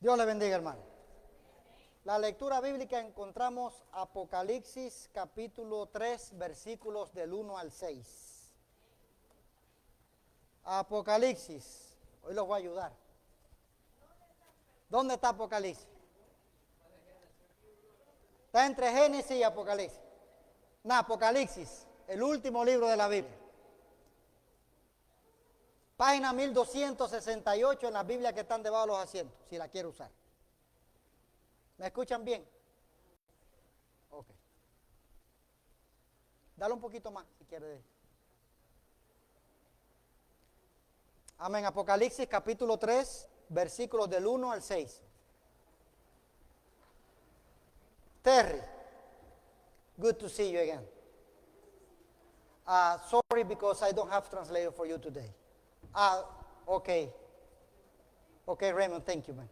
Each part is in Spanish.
Dios le bendiga, hermano. La lectura bíblica encontramos Apocalipsis capítulo 3, versículos del 1 al 6. Apocalipsis, hoy los voy a ayudar. ¿Dónde está Apocalipsis? Está entre Génesis y Apocalipsis. No, Apocalipsis, el último libro de la Biblia. Página 1268 en las Biblias que están debajo de los asientos, si la quiere usar. ¿Me escuchan bien? Ok. Dale un poquito más, si quiere. Amén. Apocalipsis capítulo 3, versículos del 1 al 6. Terry, good to see you again. Sorry because I don't have translator for you today. Okay. Okay, Raymond, thank you, man.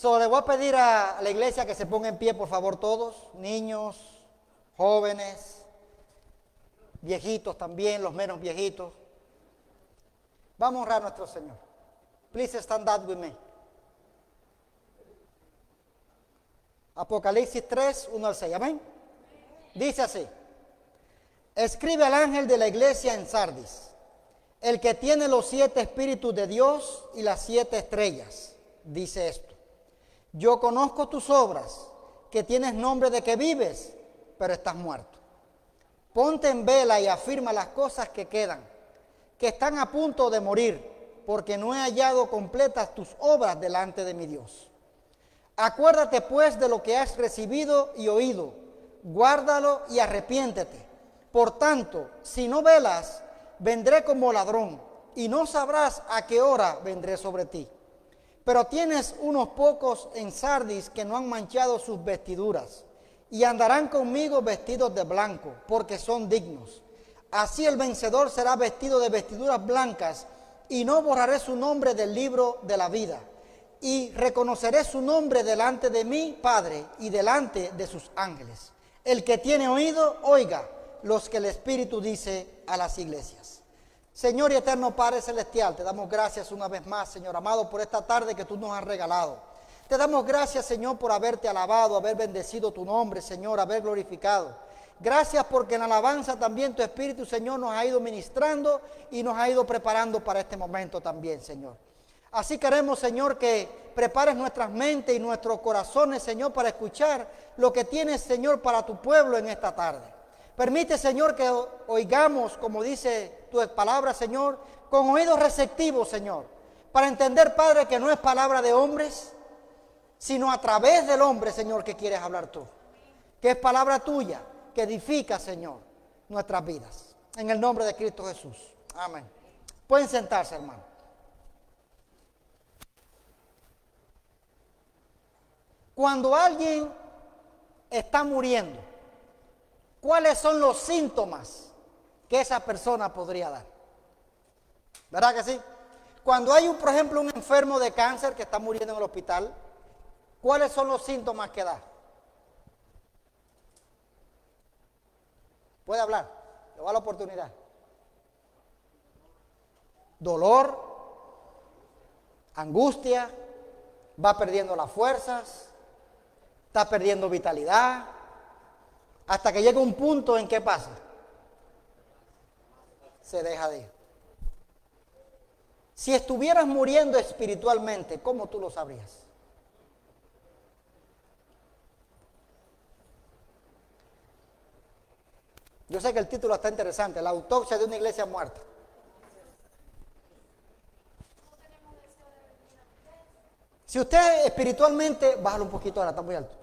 Le voy a pedir a la iglesia que se ponga en pie, por favor, todos, niños, jóvenes, viejitos también, los menos viejitos. Vamos a honrar a nuestro Señor. Please stand up with me. Apocalipsis 3, 1 al 6, amén. Dice así: escribe al ángel de la iglesia en Sardis, el que tiene los 7 espíritus de Dios y las 7 estrellas, dice esto: yo conozco tus obras, que tienes nombre de que vives, pero estás muerto. Ponte en vela y afirma las cosas que quedan, que están a punto de morir, porque no he hallado completas tus obras delante de mi Dios. Acuérdate pues de lo que has recibido y oído, guárdalo y arrepiéntete. Por tanto, si no velas, vendré como ladrón, y no sabrás a qué hora vendré sobre ti. Pero tienes unos pocos en Sardis que no han manchado sus vestiduras, y andarán conmigo vestidos de blanco, porque son dignos. Así el vencedor será vestido de vestiduras blancas, y no borraré su nombre del libro de la vida. Y reconoceré su nombre delante de mi Padre y delante de sus ángeles. El que tiene oído, oiga los que el Espíritu dice a las iglesias. Señor y eterno Padre Celestial, te damos gracias una vez más, Señor amado, por esta tarde que tú nos has regalado. Te damos gracias, Señor, por haberte alabado, haber bendecido tu nombre, Señor, haber glorificado. Gracias porque en alabanza también tu Espíritu, Señor, nos ha ido ministrando y nos ha ido preparando para este momento también, Señor. Así queremos, Señor, que prepares nuestras mentes y nuestros corazones, Señor, para escuchar lo que tienes, Señor, para tu pueblo en esta tarde. Permite, Señor, que oigamos, como dice tu palabra, Señor, con oídos receptivos, Señor, para entender, Padre, que no es palabra de hombres, sino a través del hombre, Señor, que quieres hablar tú. Que es palabra tuya, que edifica, Señor, nuestras vidas. En el nombre de Cristo Jesús. Amén. Pueden sentarse, hermano. Cuando alguien está muriendo, ¿cuáles son los síntomas que esa persona podría dar? ¿Verdad que sí? Cuando hay, por ejemplo, un enfermo de cáncer que está muriendo en el hospital, ¿cuáles son los síntomas que da? Puede hablar, le va la oportunidad. Dolor, angustia, va perdiendo las fuerzas, está perdiendo vitalidad, hasta que llega un punto en que pasa, se deja de ir. Si estuvieras muriendo espiritualmente, ¿cómo tú lo sabrías? Yo sé que el título está interesante, la autopsia de una iglesia muerta. Si usted espiritualmente, bájalo un poquito ahora, está muy alto.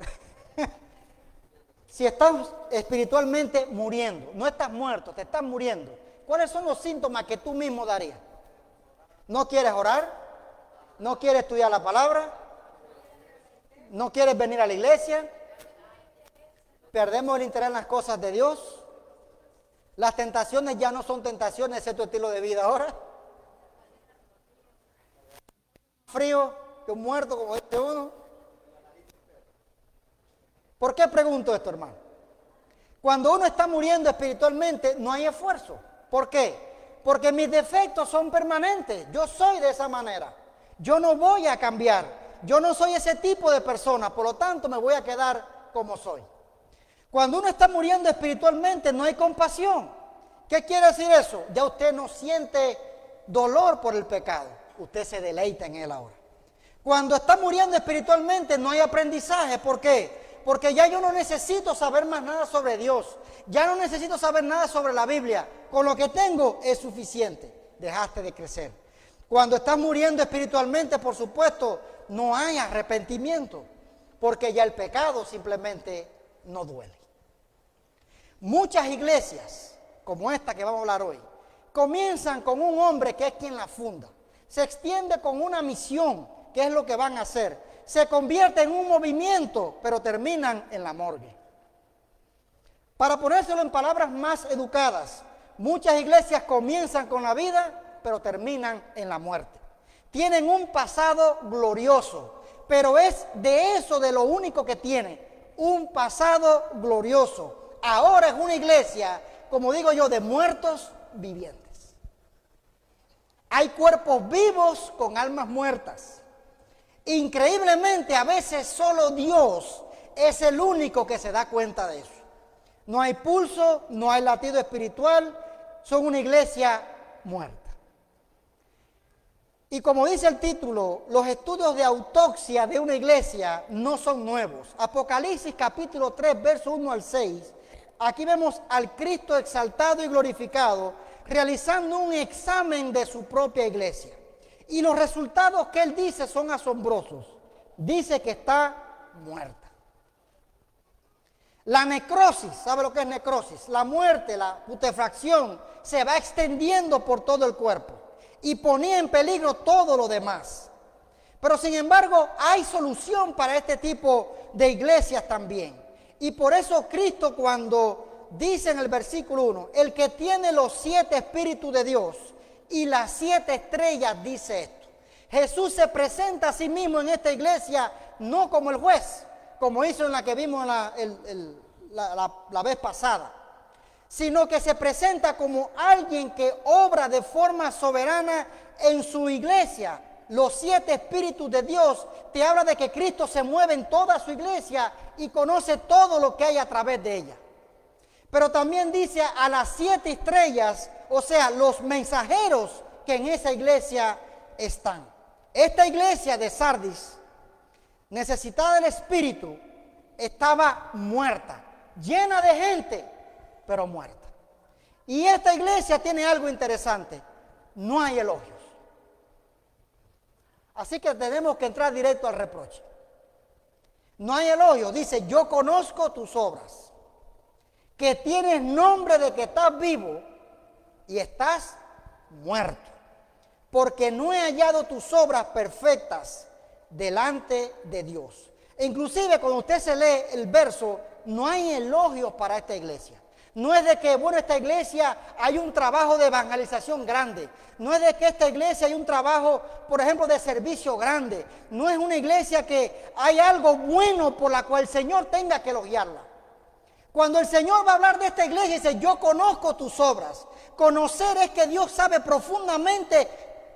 Si estás espiritualmente muriendo, no estás muerto, te estás muriendo, ¿cuáles son los síntomas que tú mismo darías? ¿No quieres orar? ¿No quieres estudiar la palabra? ¿No quieres venir a la iglesia? ¿Perdemos el interés en las cosas de Dios? ¿Las tentaciones ya no son tentaciones, ese es tu estilo de vida ahora? ¿Frío que un muerto, como dice uno? ¿Por qué pregunto esto, hermano? Cuando uno está muriendo espiritualmente, no hay esfuerzo. ¿Por qué? Porque mis defectos son permanentes. Yo soy de esa manera. Yo no voy a cambiar. Yo no soy ese tipo de persona. Por lo tanto, me voy a quedar como soy. Cuando uno está muriendo espiritualmente, no hay compasión. ¿Qué quiere decir eso? Ya usted no siente dolor por el pecado. Usted se deleita en él ahora. Cuando está muriendo espiritualmente, no hay aprendizaje. ¿Por qué? Porque ya yo no necesito saber más nada sobre Dios. Ya no necesito saber nada sobre la Biblia. Con lo que tengo es suficiente. Dejaste de crecer. Cuando estás muriendo espiritualmente, por supuesto, no hay arrepentimiento. Porque ya el pecado simplemente no duele. Muchas iglesias, como esta que vamos a hablar hoy, comienzan con un hombre que es quien la funda. Se extiende con una misión, que es lo que van a hacer. Se convierte en un movimiento, pero terminan en la morgue. Para ponérselo en palabras más educadas, muchas iglesias comienzan con la vida, pero terminan en la muerte. Tienen un pasado glorioso, pero es de eso de lo único que tiene, un pasado glorioso. Ahora es una iglesia, como digo yo, de muertos vivientes. Hay cuerpos vivos con almas muertas. Increíblemente, a veces solo Dios es el único que se da cuenta de eso. No hay pulso, no hay latido espiritual, son una iglesia muerta. Y como dice el título, los estudios de autopsia de una iglesia no son nuevos. Apocalipsis capítulo 3, verso 1 al 6, aquí vemos al Cristo exaltado y glorificado realizando un examen de su propia iglesia. Y los resultados que él dice son asombrosos. Dice que está muerta. La necrosis, ¿sabe lo que es necrosis? La muerte, la putrefacción, se va extendiendo por todo el cuerpo y ponía en peligro todo lo demás. Pero sin embargo, hay solución para este tipo de iglesias también. Y por eso Cristo, cuando dice en el versículo 1, el que tiene los 7 espíritus de Dios y las 7 estrellas, dice esto. Jesús se presenta a sí mismo en esta iglesia no como el juez, como hizo en la que vimos la vez pasada, sino que se presenta como alguien que obra de forma soberana en su iglesia. Los 7 espíritus de Dios te habla de que Cristo se mueve en toda su iglesia y conoce todo lo que hay a través de ella. Pero también dice a las 7 estrellas, o sea, los mensajeros que en esa iglesia están. Esta iglesia de Sardis, necesitada del Espíritu, estaba muerta, llena de gente, pero muerta. Y esta iglesia tiene algo interesante, no hay elogios. Así que tenemos que entrar directo al reproche. No hay elogios, dice, yo conozco tus obras, que tienes nombre de que estás vivo y estás muerto, porque no he hallado tus obras perfectas delante de Dios. E inclusive cuando usted se lee el verso, no hay elogios para esta iglesia. No es de que, bueno, esta iglesia hay un trabajo de evangelización grande. No es de que esta iglesia hay un trabajo, por ejemplo, de servicio grande. No es una iglesia que hay algo bueno por la cual el Señor tenga que elogiarla. Cuando el Señor va a hablar de esta iglesia, dice, yo conozco tus obras. Conocer es que Dios sabe profundamente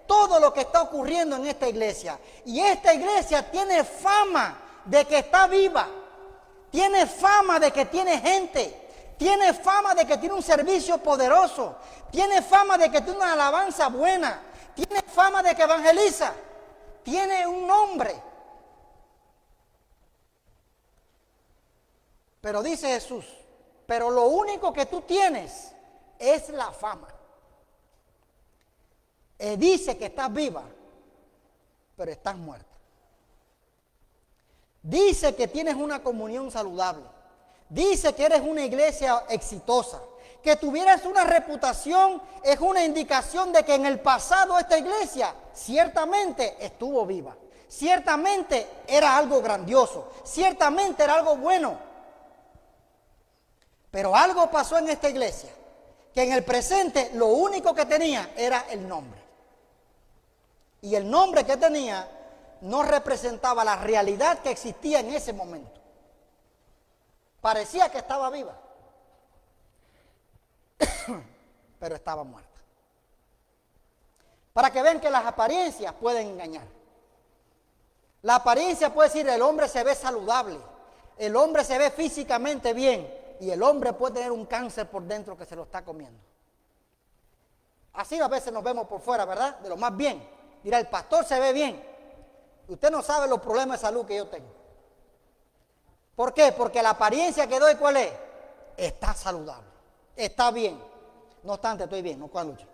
todo lo que está ocurriendo en esta iglesia. Y esta iglesia tiene fama de que está viva. Tiene fama de que tiene gente. Tiene fama de que tiene un servicio poderoso. Tiene fama de que tiene una alabanza buena. Tiene fama de que evangeliza. Tiene un nombre. Pero dice Jesús, pero lo único que tú tienes es la fama. Dice que estás viva, pero estás muerta. Dice que tienes una comunión saludable. Dice que eres una iglesia exitosa. Que tuvieras una reputación es una indicación de que en el pasado esta iglesia ciertamente estuvo viva. Ciertamente era algo grandioso. Ciertamente era algo bueno. Pero algo pasó en esta iglesia, que en el presente lo único que tenía era el nombre. Y el nombre que tenía no representaba la realidad que existía en ese momento. Parecía que estaba viva, pero estaba muerta. Para que vean que las apariencias pueden engañar. La apariencia puede decir, el hombre se ve saludable, el hombre se ve físicamente bien, y el hombre puede tener un cáncer por dentro que se lo está comiendo. Así a veces nos vemos por fuera, ¿verdad? De lo más bien. Dirá, el pastor se ve bien. Usted no sabe los problemas de salud que yo tengo. ¿Por qué? Porque la apariencia que doy, ¿cuál es? Está saludable, está bien. No obstante, estoy bien, no cual lucha.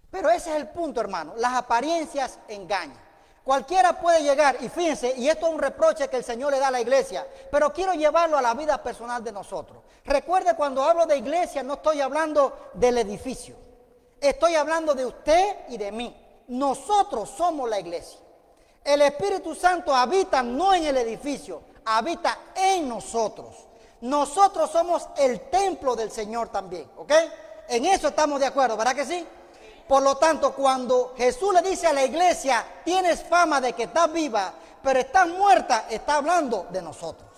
Pero ese es el punto, hermano. Las apariencias engañan. Cualquiera puede llegar, y fíjense, y esto es un reproche que el Señor le da a la iglesia, pero quiero llevarlo a la vida personal de nosotros. Recuerde, cuando hablo de iglesia, no estoy hablando del edificio. Estoy hablando de usted y de mí. Nosotros somos la iglesia. El Espíritu Santo habita no en el edificio, habita en nosotros. Nosotros somos el templo del Señor también, ¿ok? En eso estamos de acuerdo, ¿verdad que sí? Por lo tanto, cuando Jesús le dice a la iglesia, tienes fama de que estás viva, pero estás muerta, está hablando de nosotros.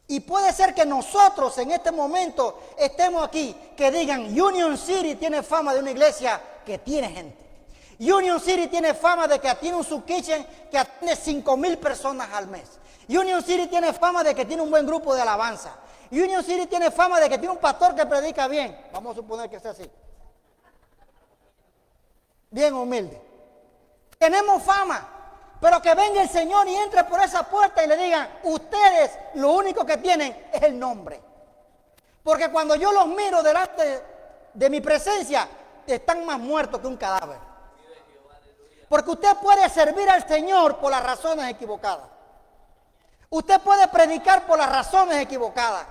Y puede ser que nosotros en este momento estemos aquí, que digan, Union City tiene fama de una iglesia que tiene gente. Union City tiene fama de que tiene un subkitchen que atiende 5,000 personas al mes. Union City tiene fama de que tiene un buen grupo de alabanza. Union City tiene fama de que tiene un pastor que predica bien. Vamos a suponer que sea así. Bien humilde. Tenemos fama, pero que venga el Señor y entre por esa puerta y le digan, ustedes lo único que tienen es el nombre. Porque cuando yo los miro delante de mi presencia, están más muertos que un cadáver. Porque usted puede servir al Señor por las razones equivocadas. Usted puede predicar por las razones equivocadas.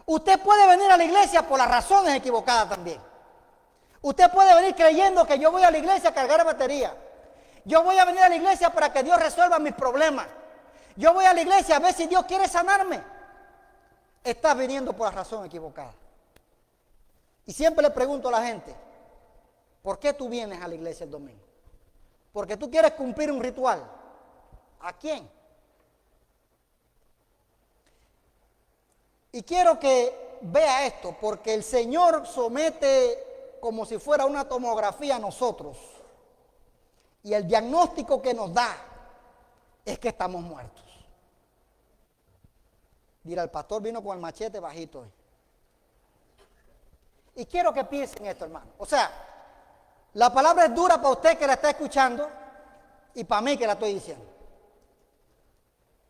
Usted puede venir a la iglesia por las razones equivocadas también. Usted puede venir creyendo que yo voy a la iglesia a cargar batería. Yo voy a venir a la iglesia para que Dios resuelva mis problemas. Yo voy a la iglesia a ver si Dios quiere sanarme. Estás viniendo por la razón equivocada. Y siempre le pregunto a la gente, ¿por qué tú vienes a la iglesia el domingo? ¿Porque tú quieres cumplir un ritual? ¿A quién? Y quiero que vea esto, porque el Señor somete como si fuera una tomografía a nosotros. Y el diagnóstico que nos da es que estamos muertos. Mira, el pastor vino con el machete bajito hoy. Y quiero que piensen esto, hermano. O sea, la palabra es dura para usted que la está escuchando y para mí que la estoy diciendo.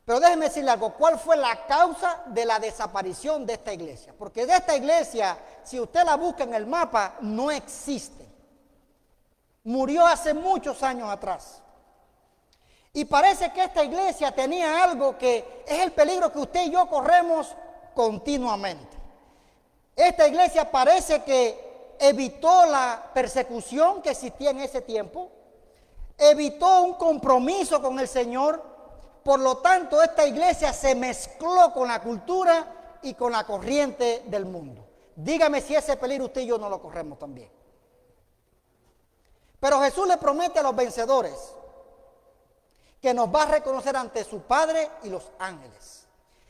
Pero déjeme decirle algo, ¿cuál fue la causa de la desaparición de esta iglesia? Porque de esta iglesia, si usted la busca en el mapa, no existe. Murió hace muchos años atrás. Y parece que esta iglesia tenía algo que es el peligro que usted y yo corremos continuamente. Esta iglesia parece que evitó la persecución que existía en ese tiempo, evitó un compromiso con el Señor. Por lo tanto, esta iglesia se mezcló con la cultura y con la corriente del mundo. Dígame si ese peligro usted y yo no lo corremos también. Pero Jesús le promete a los vencedores que nos va a reconocer ante su Padre y los ángeles.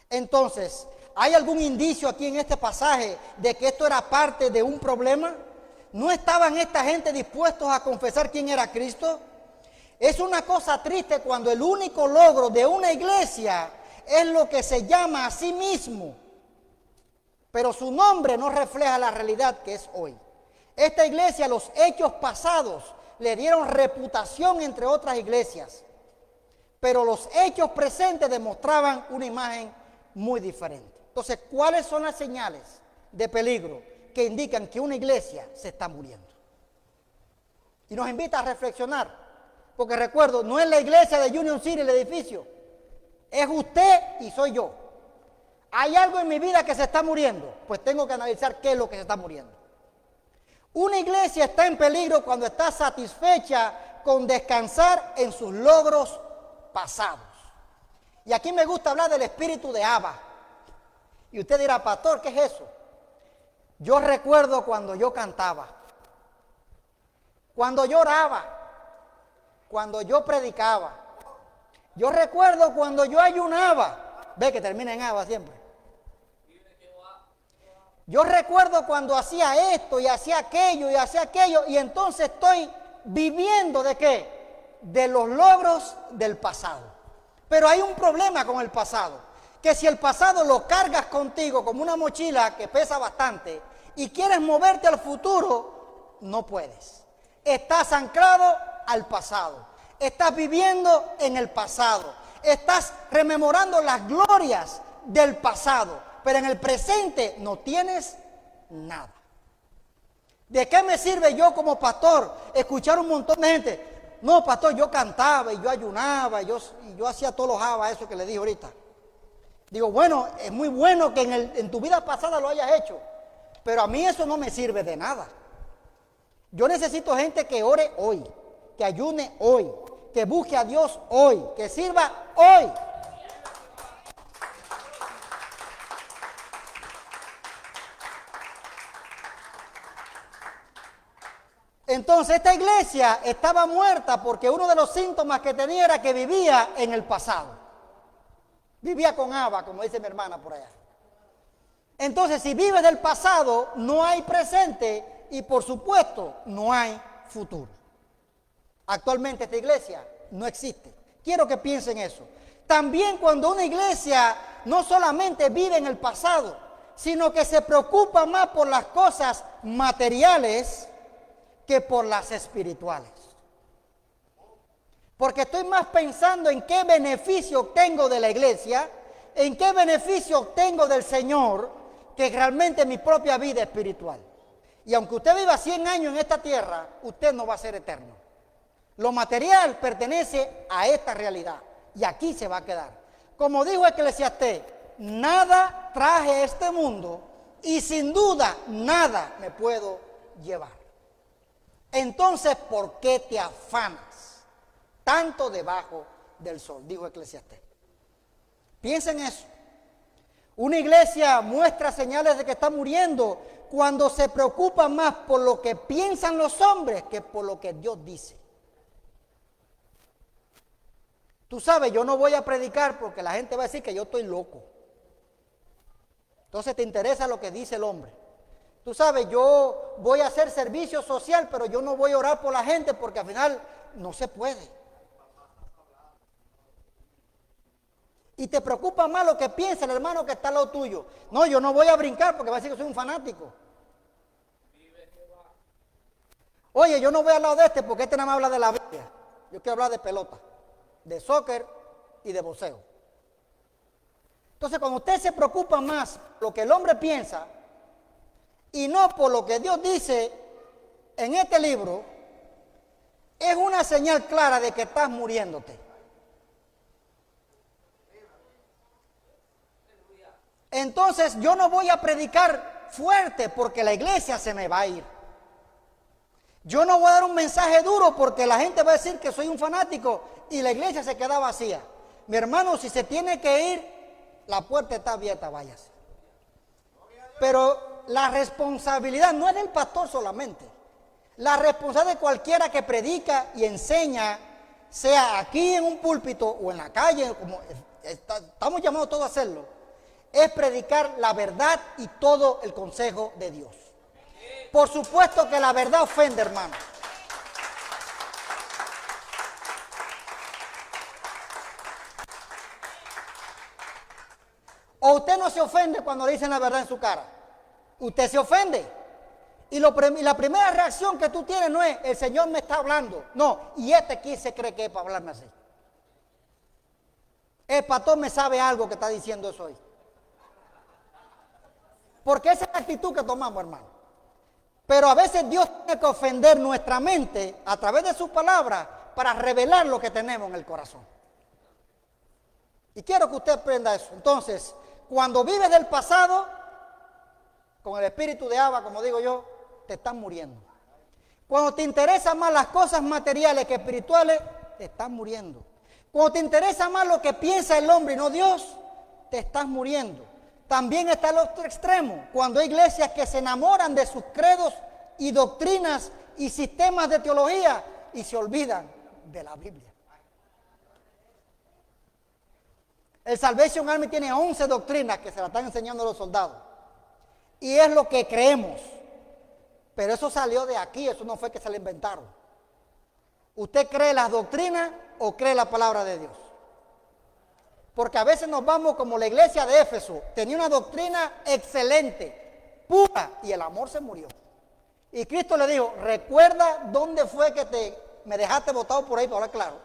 Entonces, ¿hay algún indicio aquí en este pasaje de que esto era parte de un problema? ¿No estaban esta gente dispuestos a confesar quién era Cristo? Es una cosa triste cuando el único logro de una iglesia es lo que se llama a sí mismo, pero su nombre no refleja la realidad que es hoy. Esta iglesia, los hechos pasados, le dieron reputación entre otras iglesias, pero los hechos presentes demostraban una imagen muy diferente. Entonces, ¿cuáles son las señales de peligro que indican que una iglesia se está muriendo? Y nos invita a reflexionar. Porque recuerdo, no es la iglesia de Union City el edificio, es usted y soy yo. ¿Hay algo en mi vida que se está muriendo? Pues tengo que analizar qué es lo que se está muriendo. Una iglesia está en peligro cuando está satisfecha con descansar en sus logros pasados. Y aquí me gusta hablar del espíritu de Abba. Y usted dirá, pastor, ¿qué es eso? Yo recuerdo cuando yo cantaba, cuando yo oraba, cuando yo predicaba. Yo recuerdo cuando yo ayunaba. Ve que termina en Abba siempre. Yo recuerdo cuando hacía esto y hacía aquello y entonces estoy viviendo ¿de qué? De los logros del pasado. Pero hay un problema con el pasado, que si el pasado lo cargas contigo como una mochila que pesa bastante y quieres moverte al futuro, no puedes. Estás anclado al pasado, estás viviendo en el pasado, estás rememorando las glorias del pasado. Pero en el presente no tienes nada. ¿De qué me sirve yo como pastor escuchar un montón de gente? No, pastor, yo cantaba y yo ayunaba y yo hacía todos los habas, eso que le dije ahorita. Digo, bueno, es muy bueno que en tu vida pasada lo hayas hecho, pero a mí eso no me sirve de nada. Yo necesito gente que ore hoy, que ayune hoy, que busque a Dios hoy, que sirva hoy. Entonces esta iglesia estaba muerta porque uno de los síntomas que tenía era que vivía en el pasado. Vivía con haba, como dice mi hermana por allá. Entonces si vives del pasado, no hay presente y por supuesto no hay futuro. Actualmente esta iglesia no existe. Quiero que piensen eso. También cuando una iglesia no solamente vive en el pasado, sino que se preocupa más por las cosas materiales que por las espirituales. Porque estoy más pensando en qué beneficio obtengo de la iglesia, en qué beneficio obtengo del Señor, que realmente mi propia vida espiritual. Y aunque usted viva 100 años en esta tierra, usted no va a ser eterno. Lo material pertenece a esta realidad y aquí se va a quedar. Como dijo Eclesiastés, nada traje a este mundo y sin duda nada me puedo llevar. Entonces, ¿por qué te afanas tanto debajo del sol? Dijo Eclesiastés. Piensen eso. Una iglesia muestra señales de que está muriendo cuando se preocupa más por lo que piensan los hombres que por lo que Dios dice. Tú sabes, yo no voy a predicar porque la gente va a decir que yo estoy loco. Entonces te interesa lo que dice el hombre. Tú sabes, yo voy a hacer servicio social, pero yo no voy a orar por la gente porque al final no se puede. Y te preocupa más lo que piensa el hermano que está al lado tuyo. No, yo no voy a brincar porque va a decir que soy un fanático. Oye, yo no voy al lado de este porque este nada más habla de la Biblia. Yo quiero hablar de pelota, de soccer y de boxeo. Entonces, cuando usted se preocupa más por lo que el hombre piensa y no por lo que Dios dice en este libro, es una señal clara de que estás muriéndote. Entonces yo no voy a predicar fuerte porque la iglesia se me va a ir. Yo no voy a dar un mensaje duro porque la gente va a decir que soy un fanático y la iglesia se queda vacía. Mi hermano, si se tiene que ir, la puerta está abierta, váyase. Pero la responsabilidad no es del pastor solamente. La responsabilidad de cualquiera que predica y enseña, sea aquí en un púlpito o en la calle, como estamos llamados todos a hacerlo, es predicar la verdad y todo el consejo de Dios. Por supuesto que la verdad ofende, hermano. O usted no se ofende cuando le dicen la verdad en su cara. Usted se ofende. Y la primera reacción que tú tienes no es, el Señor me está hablando. No, y aquí se cree que es para hablarme así. El pastor me sabe algo que está diciendo eso hoy. Porque esa es la actitud que tomamos, hermano. Pero a veces Dios tiene que ofender nuestra mente a través de su palabra para revelar lo que tenemos en el corazón. Y quiero que usted aprenda eso. Entonces, cuando vives del pasado, con el espíritu de Abba, como digo yo, te estás muriendo. Cuando te interesan más las cosas materiales que espirituales, te estás muriendo. Cuando te interesa más lo que piensa el hombre y no Dios, te estás muriendo. También está el otro extremo, cuando hay iglesias que se enamoran de sus credos y doctrinas y sistemas de teología y se olvidan de la Biblia. El Salvation Army tiene 11 doctrinas que se las están enseñando a los soldados. Y es lo que creemos. Pero eso salió de aquí, eso no fue que se lo inventaron. ¿Usted cree las doctrinas o cree la palabra de Dios? Porque a veces nos vamos como la iglesia de Éfeso, tenía una doctrina excelente, pura, y el amor se murió. Y Cristo le dijo, recuerda dónde fue que me dejaste botado por ahí, para hablar claro.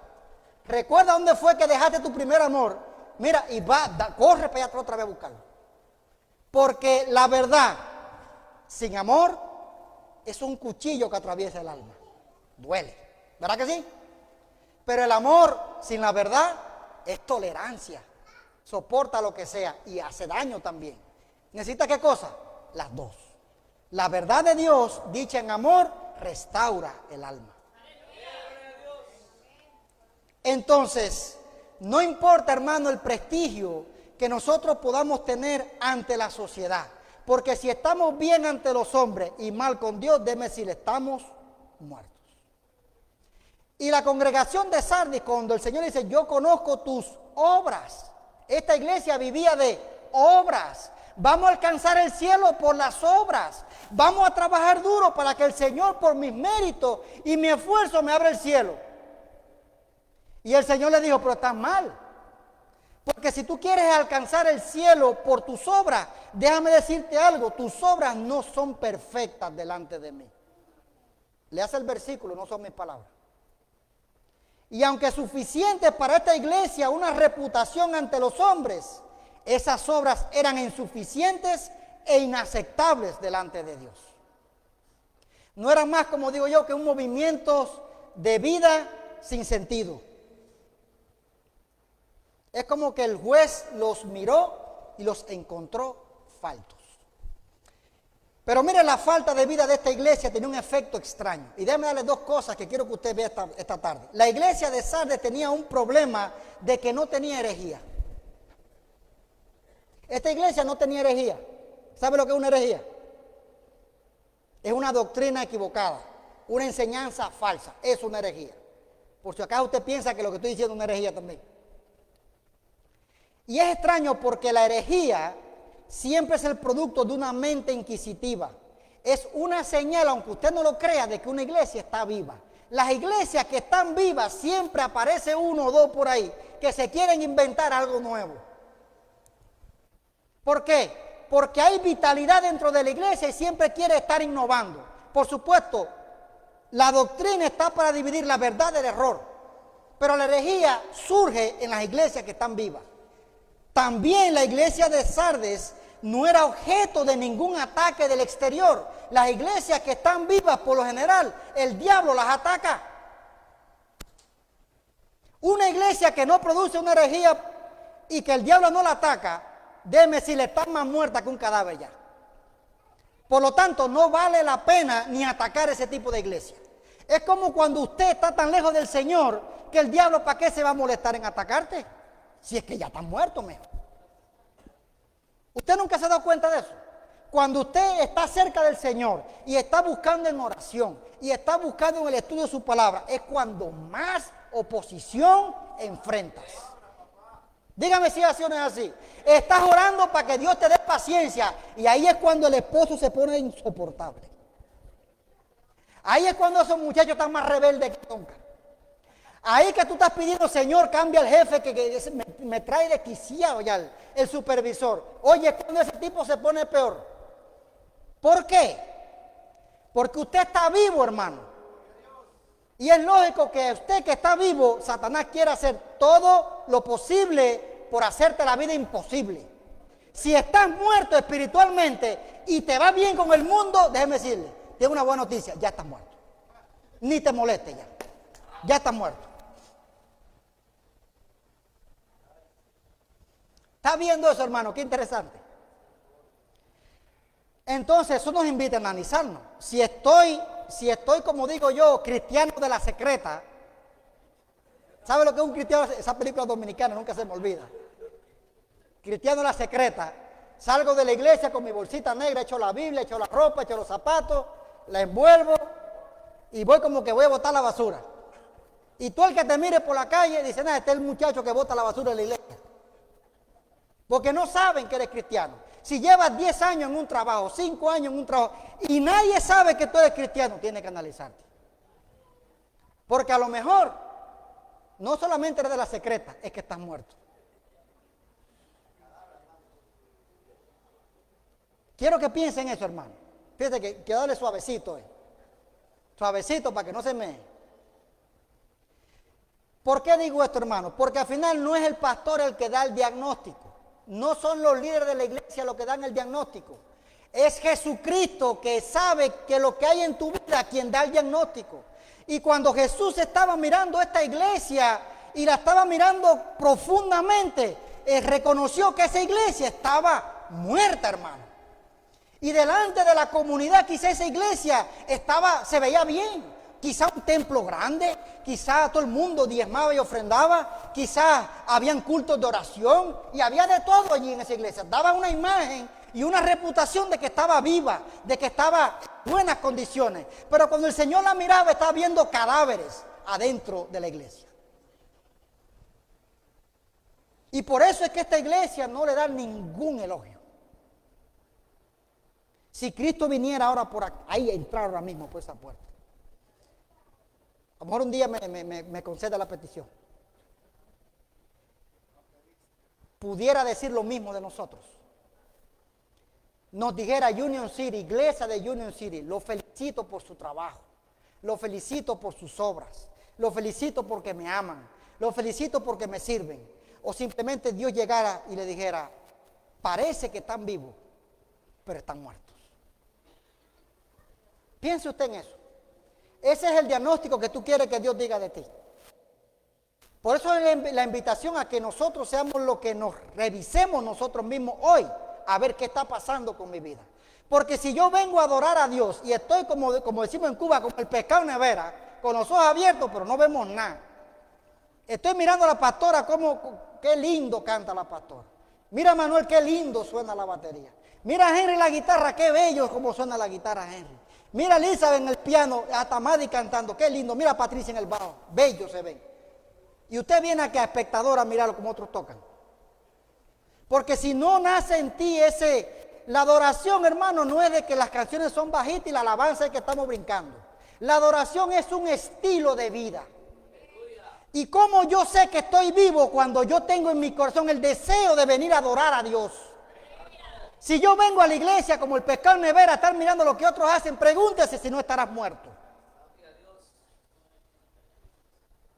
Recuerda dónde fue que dejaste tu primer amor. Mira, y corre para allá otra vez a buscarlo. Porque la verdad, sin amor, es un cuchillo que atraviesa el alma. Duele, ¿verdad que sí? Pero el amor sin la verdad es tolerancia. Soporta lo que sea y hace daño también. ¿Necesita qué cosa? Las dos. La verdad de Dios, dicha en amor, restaura el alma. Entonces, no importa, hermano, el prestigio que nosotros podamos tener ante la sociedad. Porque si estamos bien ante los hombres y mal con Dios, déjeme decirle, estamos muertos. Y la congregación de Sardis, cuando el Señor dice, yo conozco tus obras. Esta iglesia vivía de obras. Vamos a alcanzar el cielo por las obras. Vamos a trabajar duro para que el Señor, por mis méritos y mi esfuerzo, me abra el cielo. Y el Señor le dijo, pero estás mal. Porque si tú quieres alcanzar el cielo por tus obras, déjame decirte algo, tus obras no son perfectas delante de mí. Le hace el versículo, no son mis palabras. Y aunque suficiente para esta iglesia una reputación ante los hombres, esas obras eran insuficientes e inaceptables delante de Dios. No eran más, como digo yo, que un movimiento de vida sin sentido. Es como que el juez los miró y los encontró faltos. Pero mire, la falta de vida de esta iglesia tenía un efecto extraño. Y déjame darle dos cosas que quiero que usted vea esta tarde. La iglesia de Sardes tenía un problema de que no tenía herejía. Esta iglesia no tenía herejía. ¿Sabe lo que es una herejía? Es una doctrina equivocada, una enseñanza falsa. Es una herejía. Por si acaso usted piensa que lo que estoy diciendo es una herejía también. Y es extraño porque la herejía siempre es el producto de una mente inquisitiva. Es una señal, aunque usted no lo crea, de que una iglesia está viva. Las iglesias que están vivas siempre aparece uno o dos por ahí que se quieren inventar algo nuevo. ¿Por qué? Porque hay vitalidad dentro de la iglesia y siempre quiere estar innovando. Por supuesto, la doctrina está para dividir la verdad del error, pero la herejía surge en las iglesias que están vivas. También la iglesia de Sardes no era objeto de ningún ataque del exterior. Las iglesias que están vivas, por lo general, el diablo las ataca. Una iglesia que no produce una herejía y que el diablo no la ataca, déjeme decirle, está más muerta que un cadáver ya. Por lo tanto, no vale la pena ni atacar ese tipo de iglesia. Es como cuando usted está tan lejos del Señor que el diablo, ¿para qué se va a molestar en atacarte? Si es que ya están muertos, mejor. ¿Usted nunca se ha dado cuenta de eso? Cuando usted está cerca del Señor y está buscando en oración y está buscando en el estudio de su palabra, es cuando más oposición enfrentas. Dígame si es así o no es así. Estás orando para que Dios te dé paciencia y ahí es cuando el esposo se pone insoportable. Ahí es cuando esos muchachos están más rebeldes que nunca. Ahí que tú estás pidiendo, Señor, cambia al jefe que me trae desquiciado ya el supervisor. Oye, cuando ese tipo se pone peor. ¿Por qué? Porque usted está vivo, hermano. Y es lógico que usted que está vivo, Satanás quiere hacer todo lo posible por hacerte la vida imposible. Si estás muerto espiritualmente y te va bien con el mundo, déjeme decirle, tengo una buena noticia, ya estás muerto. Ni te moleste ya. Ya estás muerto. ¿Está viendo eso, hermano? Qué interesante. Entonces, eso nos invita a analizarnos. Si estoy, como digo yo, cristiano de la secreta, ¿sabe lo que es un cristiano? Esa película dominicana nunca se me olvida. Cristiano de la secreta. Salgo de la iglesia con mi bolsita negra, echo la Biblia, echo la ropa, echo los zapatos, la envuelvo y voy como que voy a botar la basura. Y tú el que te mire por la calle dice, nada, este es el muchacho que bota la basura en la iglesia. Porque no saben que eres cristiano. Si llevas 10 años en un trabajo, 5 años en un trabajo, y nadie sabe que tú eres cristiano, tienes que analizarte. Porque a lo mejor, no solamente eres de la secreta, es que estás muerto. Quiero que piensen eso, hermano. Fíjate que darle suavecito. Suavecito para que no se me... ¿Por qué digo esto, hermano? Porque al final no es el pastor el que da el diagnóstico. No son los líderes de la iglesia los que dan el diagnóstico. Es Jesucristo que sabe que lo que hay en tu vida quien da el diagnóstico. Y cuando Jesús estaba mirando esta iglesia y la estaba mirando profundamente, reconoció que esa iglesia estaba muerta, hermano. Y delante de la comunidad, quizá esa iglesia se veía bien. Quizá un templo grande, quizá todo el mundo diezmaba y ofrendaba, quizá habían cultos de oración y había de todo allí en esa iglesia. Daba una imagen y una reputación de que estaba viva, de que estaba en buenas condiciones. Pero cuando el Señor la miraba, estaba viendo cadáveres adentro de la iglesia. Y por eso es que esta iglesia no le da ningún elogio. Si Cristo viniera ahora por ahí, entrar ahora mismo por esa puerta, a lo mejor un día me conceda la petición. Pudiera decir lo mismo de nosotros. Nos dijera Union City, iglesia de Union City, lo felicito por su trabajo, lo felicito por sus obras, lo felicito porque me aman, lo felicito porque me sirven. O simplemente Dios llegara y le dijera, parece que están vivos, pero están muertos. Piense usted en eso. Ese es el diagnóstico que tú quieres que Dios diga de ti. Por eso es la invitación a que nosotros seamos los que nos revisemos nosotros mismos hoy, a ver qué está pasando con mi vida. Porque si yo vengo a adorar a Dios y estoy como decimos en Cuba, como el pescado en nevera, con los ojos abiertos, pero no vemos nada. Estoy mirando a la pastora, qué lindo canta la pastora. Mira Manuel, qué lindo suena la batería. Mira a Henry la guitarra, qué bello como suena la guitarra Henry. Mira a Elizabeth en el piano, hasta Maddy cantando, qué lindo. Mira a Patricia en el bajo, bello se ven. Y usted viene aquí a espectador a mirarlo como otros tocan. Porque si no nace en ti la adoración, hermano, no es de que las canciones son bajitas y la alabanza es que estamos brincando. La adoración es un estilo de vida. Y cómo yo sé que estoy vivo cuando yo tengo en mi corazón el deseo de venir a adorar a Dios. Si yo vengo a la iglesia como el pescado en nevera a estar mirando lo que otros hacen, pregúntese si no estarás muerto.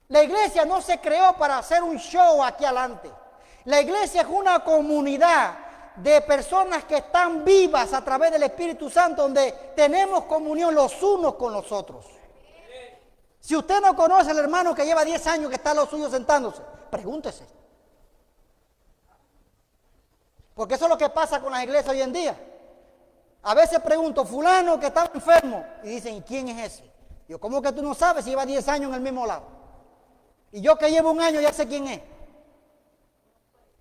La iglesia no se creó para hacer un show aquí adelante. La iglesia es una comunidad de personas que están vivas a través del Espíritu Santo, donde tenemos comunión los unos con los otros. Si usted no conoce al hermano que lleva 10 años que está a los suyos sentándose, pregúntese. Porque eso es lo que pasa con las iglesias hoy en día. A veces pregunto, fulano que estaba enfermo, y dicen, ¿y quién es ese? Yo, ¿cómo que tú no sabes si lleva 10 años en el mismo lado? Y yo que llevo un año ya sé quién es.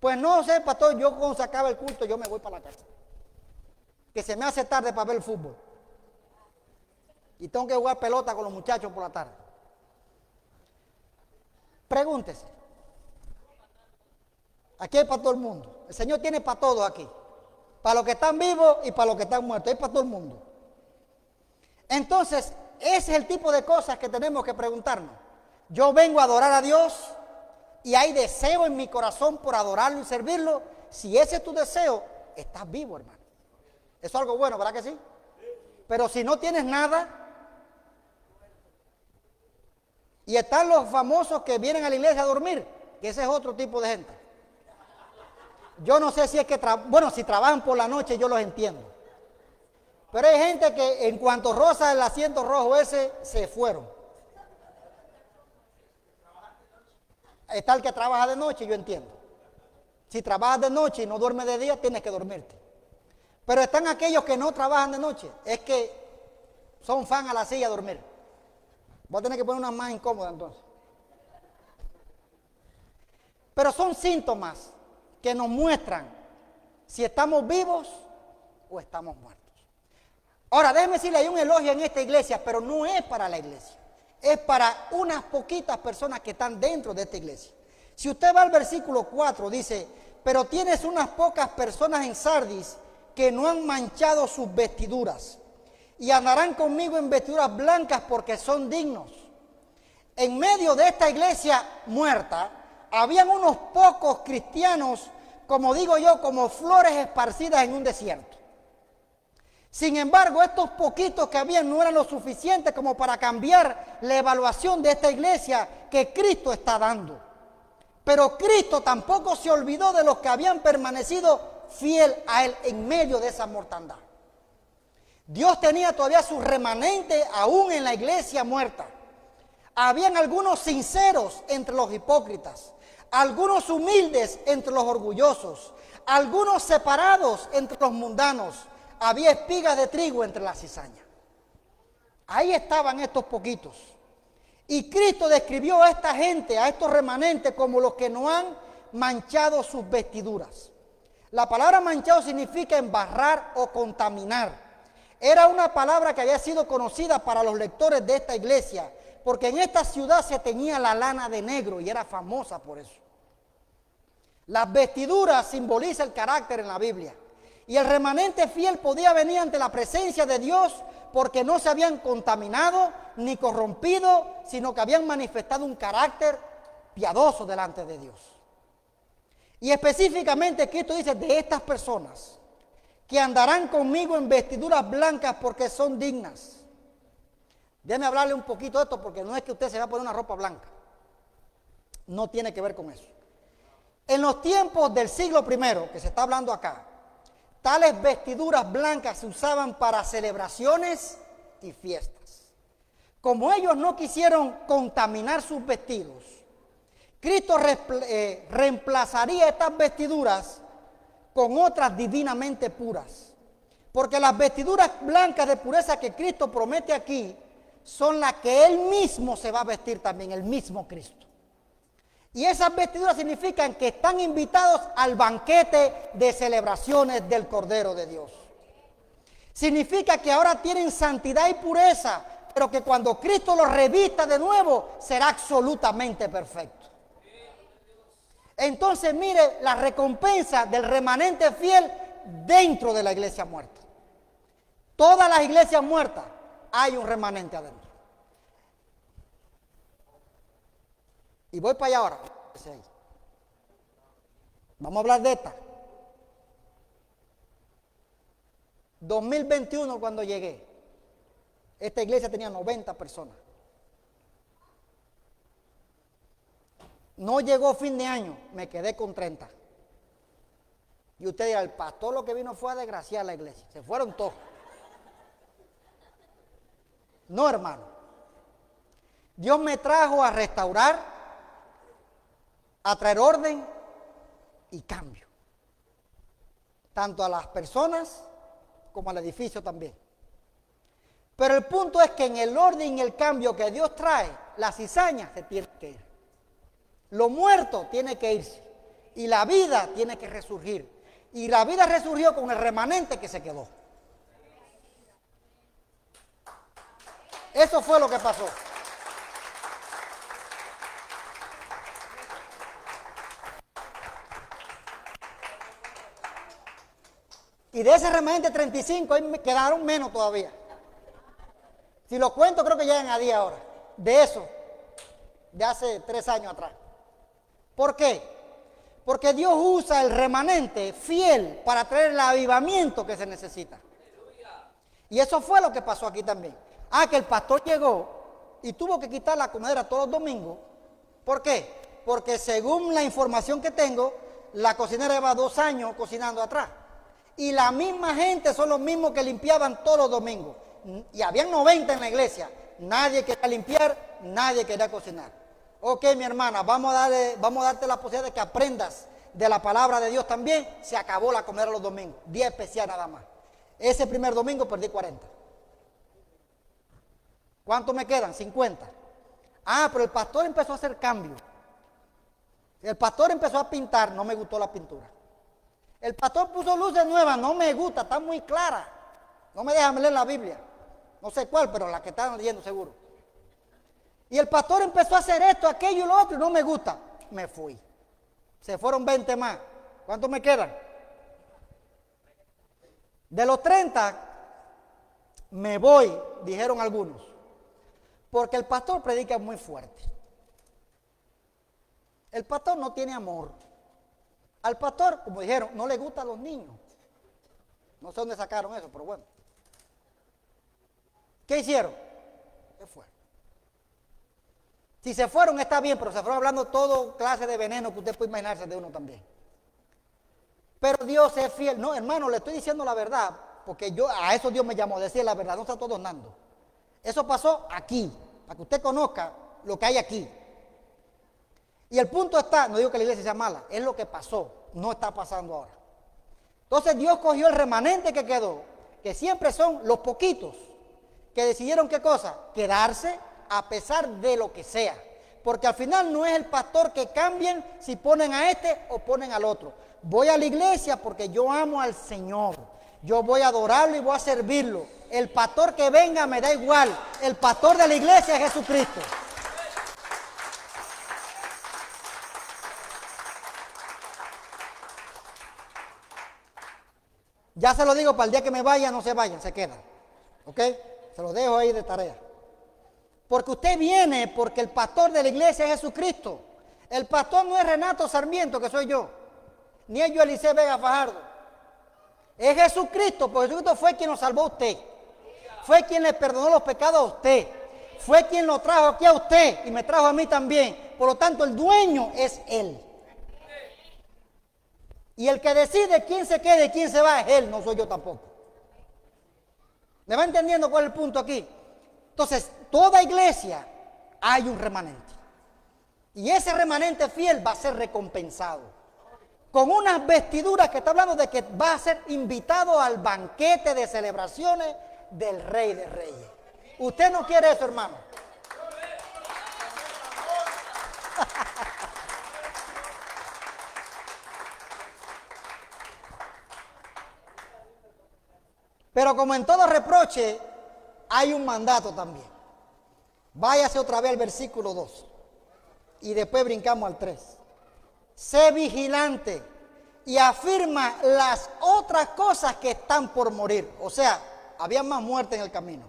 Pues no sé, pastor, yo cuando se acaba el culto yo me voy para la casa. Que se me hace tarde para ver el fútbol. Y tengo que jugar pelota con los muchachos por la tarde. Pregúntese. Aquí hay para todo el mundo. El Señor tiene para todos aquí. Para los que están vivos y para los que están muertos. Hay para todo el mundo. Entonces, ese es el tipo de cosas que tenemos que preguntarnos. Yo vengo a adorar a Dios y hay deseo en mi corazón por adorarlo y servirlo. Si ese es tu deseo, estás vivo, hermano. Eso es algo bueno, ¿verdad que sí? Pero si no tienes nada, y están los famosos que vienen a la iglesia a dormir, que ese es otro tipo de gente. Yo no sé si es que, si trabajan por la noche yo los entiendo. Pero hay gente que en cuanto roza el asiento rojo ese, se fueron. Está el que trabaja de noche, yo entiendo. Si trabajas de noche y no duermes de día, tienes que dormirte. Pero están aquellos que no trabajan de noche, es que son fan a la silla a dormir. Voy a tener que poner una más incómoda entonces. Pero son síntomas que nos muestran si estamos vivos o estamos muertos. Ahora, déjeme decirle, hay un elogio en esta iglesia, pero no es para la iglesia. Es para unas poquitas personas que están dentro de esta iglesia. Si usted va al versículo 4, dice, pero tienes unas pocas personas en Sardis que no han manchado sus vestiduras, y andarán conmigo en vestiduras blancas porque son dignos. En medio de esta iglesia muerta, habían unos pocos cristianos, como digo yo, como flores esparcidas en un desierto. Sin embargo, estos poquitos que habían no eran lo suficiente como para cambiar la evaluación de esta iglesia que Cristo está dando. Pero Cristo tampoco se olvidó de los que habían permanecido fiel a Él en medio de esa mortandad. Dios tenía todavía su remanente aún en la iglesia muerta. Habían algunos sinceros entre los hipócritas, algunos humildes entre los orgullosos, algunos separados entre los mundanos. Había espigas de trigo entre la cizaña. Ahí estaban estos poquitos. Y Cristo describió a esta gente, a estos remanentes, como los que no han manchado sus vestiduras. La palabra manchado significa embarrar o contaminar. Era una palabra que había sido conocida para los lectores de esta iglesia, porque en esta ciudad se teñía la lana de negro y era famosa por eso. Las vestiduras simbolizan el carácter en la Biblia. Y el remanente fiel podía venir ante la presencia de Dios porque no se habían contaminado ni corrompido, sino que habían manifestado un carácter piadoso delante de Dios. Y específicamente Cristo dice de estas personas que andarán conmigo en vestiduras blancas porque son dignas. Déjeme hablarle un poquito de esto porque no es que usted se va a poner una ropa blanca. No tiene que ver con eso. En los tiempos del siglo I, que se está hablando acá, tales vestiduras blancas se usaban para celebraciones y fiestas. Como ellos no quisieron contaminar sus vestidos, Cristo reemplazaría estas vestiduras con otras divinamente puras. Porque las vestiduras blancas de pureza que Cristo promete aquí son las que Él mismo se va a vestir también, el mismo Cristo. Y esas vestiduras significan que están invitados al banquete de celebraciones del Cordero de Dios. Significa que ahora tienen santidad y pureza, pero que cuando Cristo los revista de nuevo, será absolutamente perfecto. Entonces mire la recompensa del remanente fiel dentro de la iglesia muerta. Todas las iglesias muertas hay un remanente adentro. Y voy para allá ahora. Vamos a hablar de esta. 2021 cuando llegué, esta iglesia tenía 90 personas. No llegó fin de año, me quedé con 30. Y usted dirá, el pastor lo que vino fue a desgraciar la iglesia. Se fueron todos. No, hermano. Dios me trajo a restaurar, a traer orden y cambio. Tanto a las personas como al edificio también. Pero el punto es que en el orden y el cambio que Dios trae, la cizaña se tiene que ir. Lo muerto tiene que irse. Y la vida tiene que resurgir. Y la vida resurgió con el remanente que se quedó. Eso fue lo que pasó. Y de ese remanente 35, ahí me quedaron menos todavía. Si lo cuento, creo que llegan a 10 ahora. De eso, de hace 3 años atrás. ¿Por qué? Porque Dios usa el remanente fiel para traer el avivamiento que se necesita. Y eso fue lo que pasó aquí también. Que el pastor llegó y tuvo que quitar la comedera todos los domingos. ¿Por qué? Porque según la información que tengo, la cocinera lleva 2 años cocinando atrás. Y la misma gente son los mismos que limpiaban todos los domingos. Y habían 90 en la iglesia. Nadie quería limpiar, nadie quería cocinar. Ok, mi hermana, vamos a darte la posibilidad de que aprendas de la palabra de Dios también. Se acabó la comida los domingos, día especial nada más. Ese primer domingo perdí 40. ¿Cuántos me quedan? 50. Pero el pastor empezó a hacer cambios. El pastor empezó a pintar, no me gustó la pintura. El pastor puso luces nuevas, no me gusta, está muy clara. No me dejan leer la Biblia. No sé cuál, pero la que están leyendo seguro. Y el pastor empezó a hacer esto, aquello y lo otro, y no me gusta. Me fui. Se fueron 20 más. ¿Cuántos me quedan? De los 30 me voy, dijeron algunos, porque el pastor predica muy fuerte. El pastor no tiene amor. Al pastor, como dijeron, no le gustan los niños. No sé dónde sacaron eso, pero bueno. ¿Qué hicieron? Se fueron. Si se fueron está bien, pero se fueron hablando todo clase de veneno que usted puede imaginarse de uno también. Pero Dios es fiel. No, hermano, le estoy diciendo la verdad, porque a eso Dios me llamó a decir la verdad, no está todo dando. Eso pasó aquí, para que usted conozca lo que hay aquí. Y el punto está, no digo que la iglesia sea mala, es lo que pasó, no está pasando ahora. Entonces Dios cogió el remanente que quedó, que siempre son los poquitos, que decidieron qué cosa, quedarse a pesar de lo que sea. Porque al final no es el pastor que cambien si ponen a este o ponen al otro. Voy a la iglesia porque yo amo al Señor. Yo voy a adorarlo y voy a servirlo. El pastor que venga me da igual. El pastor de la iglesia es Jesucristo. Ya se lo digo, para el día que me vaya, no se vayan, se quedan. ¿Ok? Se lo dejo ahí de tarea. Porque usted viene porque el pastor de la iglesia es Jesucristo. El pastor no es Renato Sarmiento, que soy yo. Ni es yo Eliseo Vega Fajardo. Es Jesucristo, porque Jesucristo fue quien lo salvó a usted. Fue quien le perdonó los pecados a usted. Fue quien lo trajo aquí a usted y me trajo a mí también. Por lo tanto, el dueño es Él. Y el que decide quién se queda y quién se va es Él, no soy yo tampoco. ¿Me va entendiendo cuál es el punto aquí? Entonces, toda iglesia hay un remanente. Y ese remanente fiel va a ser recompensado. Con unas vestiduras que está hablando de que va a ser invitado al banquete de celebraciones del Rey de Reyes. Usted no quiere eso, hermano. Pero como en todo reproche, hay un mandato también. Váyase otra vez al versículo 2 y después brincamos al 3. Sé vigilante y afirma las otras cosas que están por morir. O sea, había más muerte en el camino.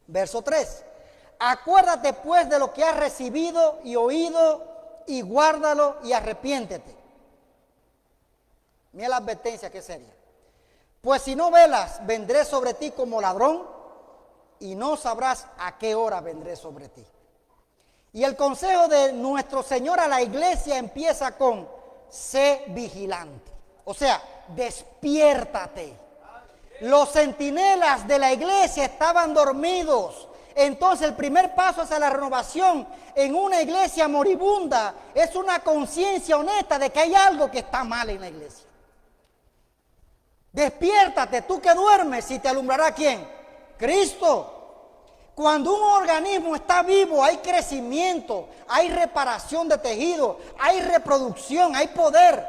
Verso 3. Acuérdate pues de lo que has recibido y oído y guárdalo y arrepiéntete. Mira la advertencia que seria. Pues si no velas, vendré sobre ti como ladrón y no sabrás a qué hora vendré sobre ti. Y el consejo de nuestro Señor a la iglesia empieza con sé vigilante. O sea, despiértate. Los centinelas de la iglesia estaban dormidos. Entonces el primer paso hacia la renovación en una iglesia moribunda es una conciencia honesta de que hay algo que está mal en la iglesia. Despiértate, tú que duermes, y te alumbrará ¿quién? Cristo. Cuando un organismo está vivo, hay crecimiento, hay reparación de tejido, hay reproducción, hay poder.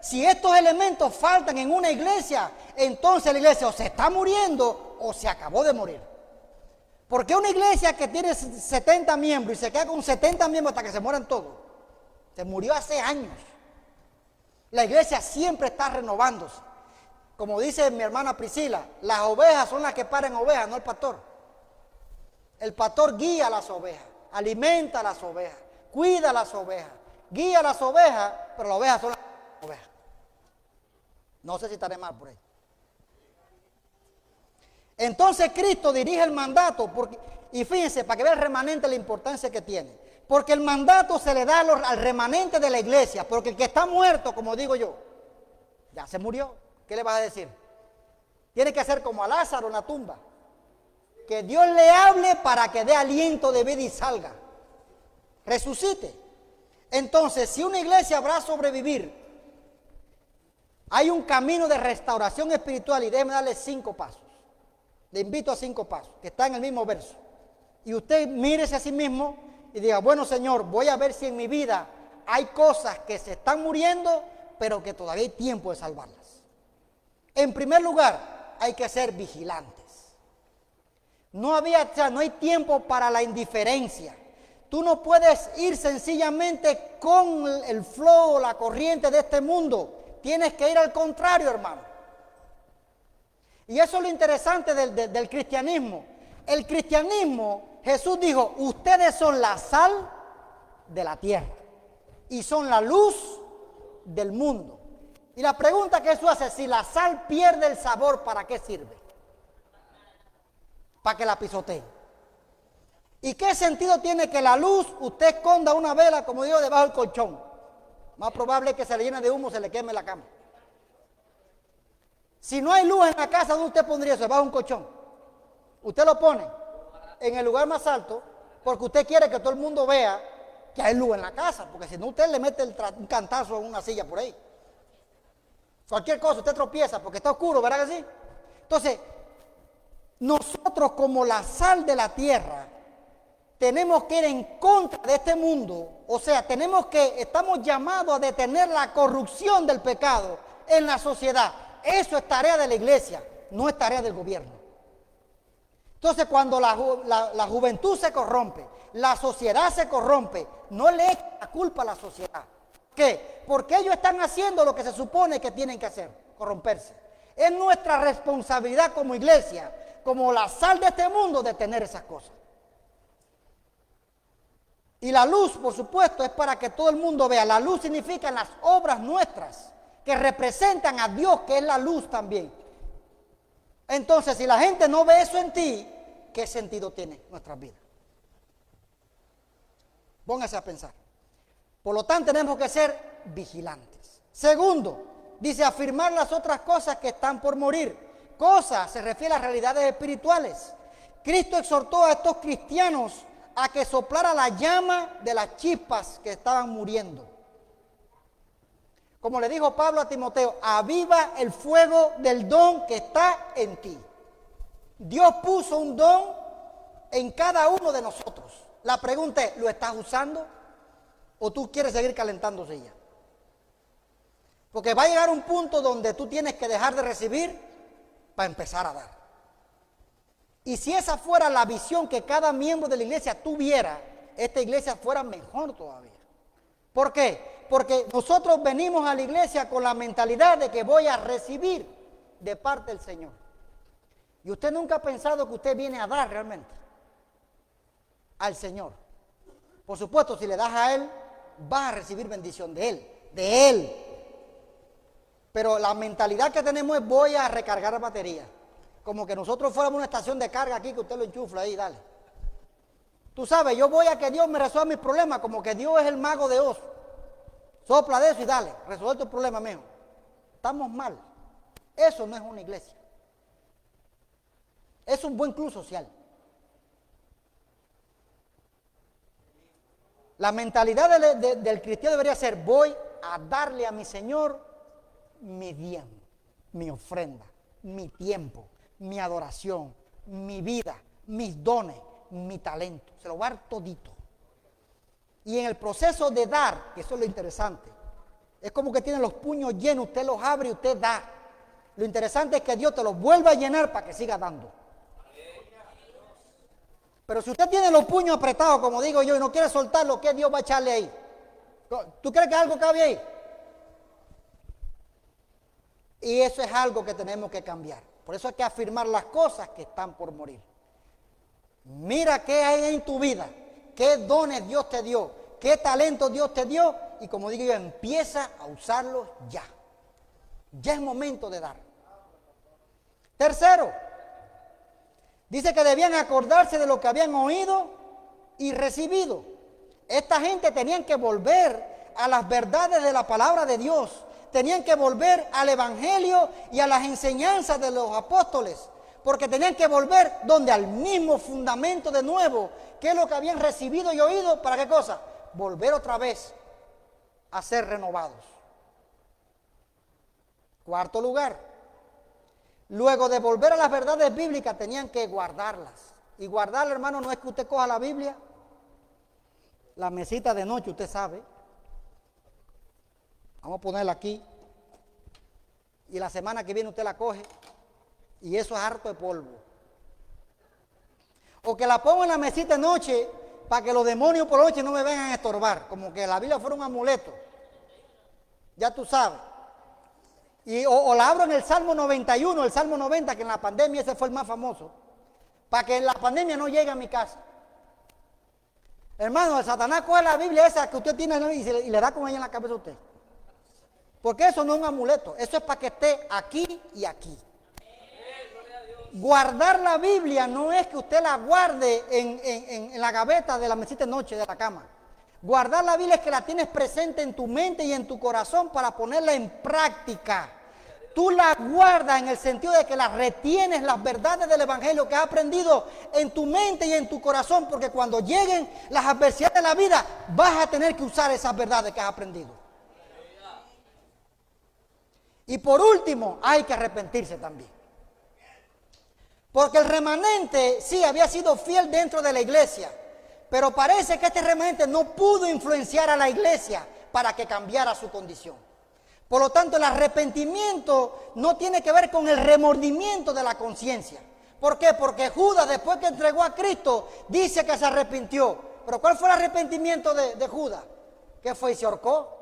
Si estos elementos faltan en una iglesia, entonces la iglesia o se está muriendo o se acabó de morir. Porque una iglesia que tiene 70 miembros y se queda con 70 miembros hasta que se mueran todos, se murió hace años. La iglesia siempre está renovándose. Como dice mi hermana Priscila, las ovejas son las que paren ovejas, no el pastor. El pastor guía a las ovejas, alimenta a las ovejas, cuida a las ovejas, guía a las ovejas, pero las ovejas son las ovejas. No sé si estaré mal por ahí. Entonces Cristo dirige el mandato, y fíjense, para que vean el remanente la importancia que tiene. Porque el mandato se le da al remanente de la iglesia, porque el que está muerto, como digo yo, ya se murió. ¿Qué le vas a decir? Tiene que hacer como a Lázaro en la tumba. Que Dios le hable para que dé aliento de vida y salga. Resucite. Entonces, si una iglesia va a sobrevivir, hay un camino de restauración espiritual y déjeme darle 5 pasos. Le invito a 5 pasos, que está en el mismo verso. Y usted mírese a sí mismo y diga, bueno Señor, voy a ver si en mi vida hay cosas que se están muriendo, pero que todavía hay tiempo de salvarlas. En primer lugar, hay que ser vigilantes. No hay tiempo para la indiferencia. Tú no puedes ir sencillamente con el flow, la corriente de este mundo. Tienes que ir al contrario, hermano. Y eso es lo interesante del cristianismo. El cristianismo, Jesús dijo, ustedes son la sal de la tierra y son la luz del mundo. Y la pregunta que Jesús hace, si la sal pierde el sabor, ¿para qué sirve? Para que la pisoteen. ¿Y qué sentido tiene que la luz usted esconda una vela, como digo, debajo del colchón? Más probable es que se le llene de humo, se le queme la cama. Si no hay luz en la casa, ¿dónde usted pondría eso? Debajo de un colchón. Usted lo pone en el lugar más alto porque usted quiere que todo el mundo vea que hay luz en la casa, porque si no usted le mete un cantazo en una silla por ahí. Cualquier cosa, usted tropieza porque está oscuro, ¿verdad que sí? Entonces, nosotros como la sal de la tierra tenemos que ir en contra de este mundo, o sea, estamos llamados a detener la corrupción del pecado en la sociedad. Eso es tarea de la iglesia, no es tarea del gobierno. Entonces, cuando la juventud se corrompe, la sociedad se corrompe, no le echen la culpa a la sociedad. ¿Qué? Porque ellos están haciendo lo que se supone que tienen que hacer, corromperse. Es nuestra responsabilidad como iglesia, como la sal de este mundo, detener esas cosas. Y la luz, por supuesto, es para que todo el mundo vea. La luz significa las obras nuestras, que representan a Dios, que es la luz también. Entonces, si la gente no ve eso en ti, ¿qué sentido tiene nuestras vidas? Póngase a pensar. Por lo tanto, tenemos que ser vigilantes. Segundo, dice afirmar las otras cosas que están por morir. Cosas se refiere a realidades espirituales. Cristo exhortó a estos cristianos a que soplara la llama de las chispas que estaban muriendo. Como le dijo Pablo a Timoteo, aviva el fuego del don que está en ti. Dios puso un don en cada uno de nosotros. La pregunta es, ¿lo estás usando o tú quieres seguir calentándose ya? Porque va a llegar un punto donde tú tienes que dejar de recibir para empezar a dar. Y si esa fuera la visión que cada miembro de la iglesia tuviera, esta iglesia fuera mejor todavía. ¿Por qué? Porque nosotros venimos a la iglesia con la mentalidad de que voy a recibir de parte del Señor. Y usted nunca ha pensado que usted viene a dar realmente al Señor. Por supuesto, si le das a Él, vas a recibir bendición de Él. Pero la mentalidad que tenemos es voy a recargar batería. Como que nosotros fuéramos una estación de carga aquí que usted lo enchufla ahí, dale. Tú sabes, yo voy a que Dios me resuelva mis problemas, como que Dios es el mago de Oz. Sopla de eso y dale, resuelve tu problema, mijo. Estamos mal. Eso no es una iglesia. Es un buen club social. La mentalidad del cristiano debería ser, voy a darle a mi Señor mi diezmo, mi ofrenda, mi tiempo, mi adoración, mi vida, mis dones, mi talento. Se lo voy a dar todito. Y en el proceso de dar, que eso es lo interesante, es como que tiene los puños llenos, usted los abre y usted da. Lo interesante es que Dios te los vuelva a llenar para que siga dando. Pero si usted tiene los puños apretados, como digo yo, y no quiere soltarlo, ¿qué Dios va a echarle ahí? ¿Tú crees que algo cabe ahí? Y eso es algo que tenemos que cambiar. Por eso hay que afirmar las cosas que están por morir. Mira qué hay en tu vida, qué dones Dios te dio, qué talento Dios te dio, y como digo yo, empieza a usarlos ya. Ya es momento de dar. Tercero, dice que debían acordarse de lo que habían oído y recibido. Esta gente tenían que volver a las verdades de la palabra de Dios. Tenían que volver al evangelio y a las enseñanzas de los apóstoles. Porque tenían que volver donde al mismo fundamento de nuevo. ¿Qué es lo que habían recibido y oído? ¿Para qué cosa? Volver otra vez a ser renovados. Cuarto lugar. Luego de volver a las verdades bíblicas, tenían que guardarlas. Y guardarla, hermano, no es que usted coja la Biblia, la mesita de noche, usted sabe. Vamos a ponerla aquí. Y la semana que viene usted la coge. Y eso es harto de polvo. O que la ponga en la mesita de noche para que los demonios por la noche no me vengan a estorbar. Como que la Biblia fuera un amuleto. Ya tú sabes. O la abro en el Salmo 91, el Salmo 90, que en la pandemia ese fue el más famoso, para que la pandemia no llegue a mi casa. Hermano, el Satanás coge la Biblia esa que usted tiene y le da con ella en la cabeza a usted. Porque eso no es un amuleto, eso es para que esté aquí y aquí. Guardar la Biblia no es que usted la guarde en la gaveta de la mesita de noche de la cama. Guardar la Biblia es que la tienes presente en tu mente y en tu corazón para ponerla en práctica. Tú la guardas en el sentido de que la retienes, las verdades del Evangelio que has aprendido en tu mente y en tu corazón, porque cuando lleguen las adversidades de la vida, vas a tener que usar esas verdades que has aprendido. Y por último, hay que arrepentirse también. Porque el remanente sí había sido fiel dentro de la iglesia, pero parece que este remanente no pudo influenciar a la iglesia para que cambiara su condición. Por lo tanto, el arrepentimiento no tiene que ver con el remordimiento de la conciencia. ¿Por qué? Porque Judas, después que entregó a Cristo, dice que se arrepintió. ¿Pero cuál fue el arrepentimiento de Judas? ¿Qué fue? ¿Y se ahorcó?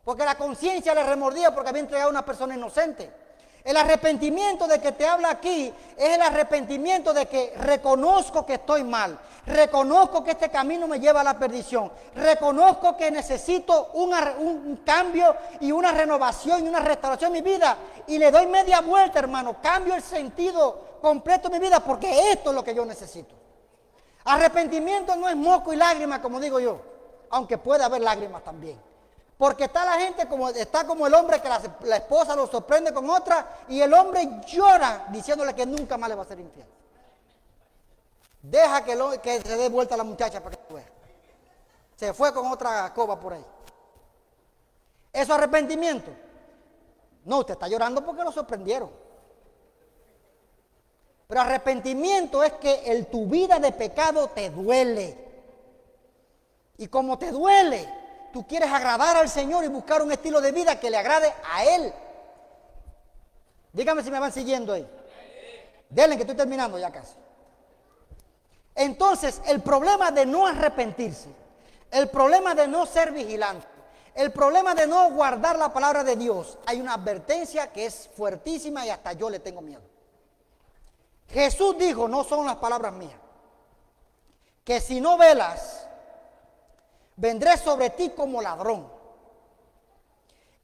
Porque la conciencia le remordía porque había entregado a una persona inocente. El arrepentimiento de que te habla aquí es el arrepentimiento de que reconozco que estoy mal, reconozco que este camino me lleva a la perdición, reconozco que necesito un cambio y una renovación y una restauración en mi vida y le doy media vuelta, hermano, cambio el sentido completo de mi vida porque esto es lo que yo necesito. Arrepentimiento no es moco y lágrima, como digo yo, aunque puede haber lágrimas también. Porque está la gente está como el hombre que la esposa lo sorprende con otra y el hombre llora diciéndole que nunca más le va a ser infiel. Deja que se dé vuelta a la muchacha para que vea. Se fue con otra coba por ahí. ¿Eso es arrepentimiento? No, usted está llorando porque lo sorprendieron. Pero arrepentimiento es que tu vida de pecado te duele. Y como te duele, tú quieres agradar al Señor y buscar un estilo de vida que le agrade a Él. Dígame si me van siguiendo ahí. Denle que estoy terminando ya casi. Entonces, el problema de no arrepentirse, el problema de no ser vigilante, el problema de no guardar la palabra de Dios, hay una advertencia que es fuertísima y hasta yo le tengo miedo. Jesús dijo, no son las palabras mías, que si no velas, vendré sobre ti como ladrón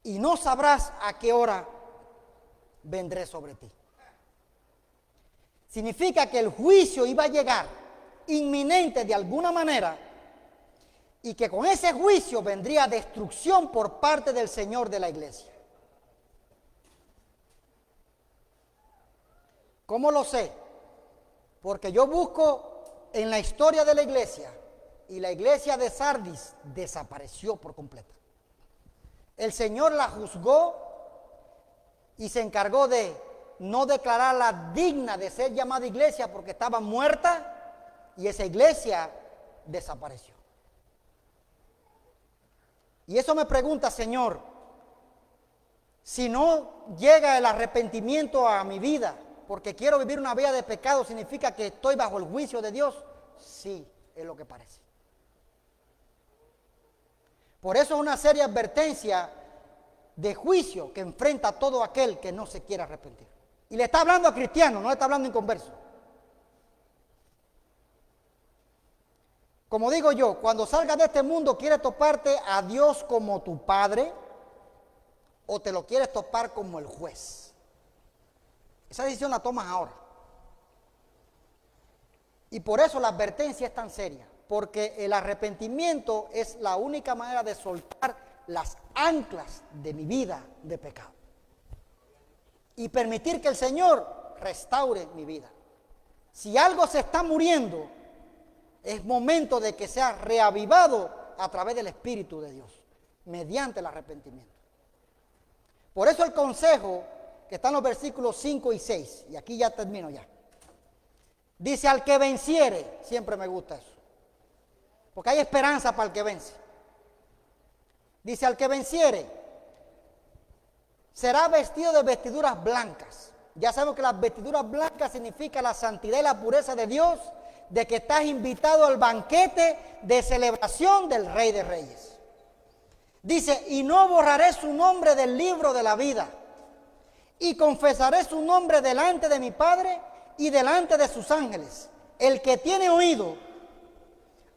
y no sabrás a qué hora vendré sobre ti. Significa que el juicio iba a llegar inminente de alguna manera y que con ese juicio vendría destrucción por parte del Señor de la iglesia. ¿Cómo lo sé? Porque yo busco en la historia de la iglesia y la iglesia de Sardis desapareció por completo. El Señor la juzgó y se encargó de no declararla digna de ser llamada iglesia porque estaba muerta y esa iglesia desapareció. Y eso me pregunta, Señor, si no llega el arrepentimiento a mi vida porque quiero vivir una vida de pecado, ¿significa que estoy bajo el juicio de Dios? Sí, es lo que parece. Por eso es una seria advertencia de juicio que enfrenta a todo aquel que no se quiera arrepentir. Y le está hablando a cristianos, no le está hablando a inconversos. Como digo yo, cuando salgas de este mundo, ¿quieres toparte a Dios como tu Padre o te lo quieres topar como el juez? Esa decisión la tomas ahora. Y por eso la advertencia es tan seria. Porque el arrepentimiento es la única manera de soltar las anclas de mi vida de pecado. Y permitir que el Señor restaure mi vida. Si algo se está muriendo, es momento de que sea reavivado a través del Espíritu de Dios, mediante el arrepentimiento. Por eso el consejo que está en los versículos 5 y 6, y aquí ya termino ya. Dice, al que venciere, siempre me gusta eso. Porque hay esperanza para el que vence. Dice, al que venciere, será vestido de vestiduras blancas. Ya sabemos que las vestiduras blancas significa la santidad y la pureza de Dios, de que estás invitado al banquete de celebración del Rey de Reyes. Dice, y no borraré su nombre del libro de la vida, y confesaré su nombre delante de mi Padre y delante de sus ángeles. El que tiene oído,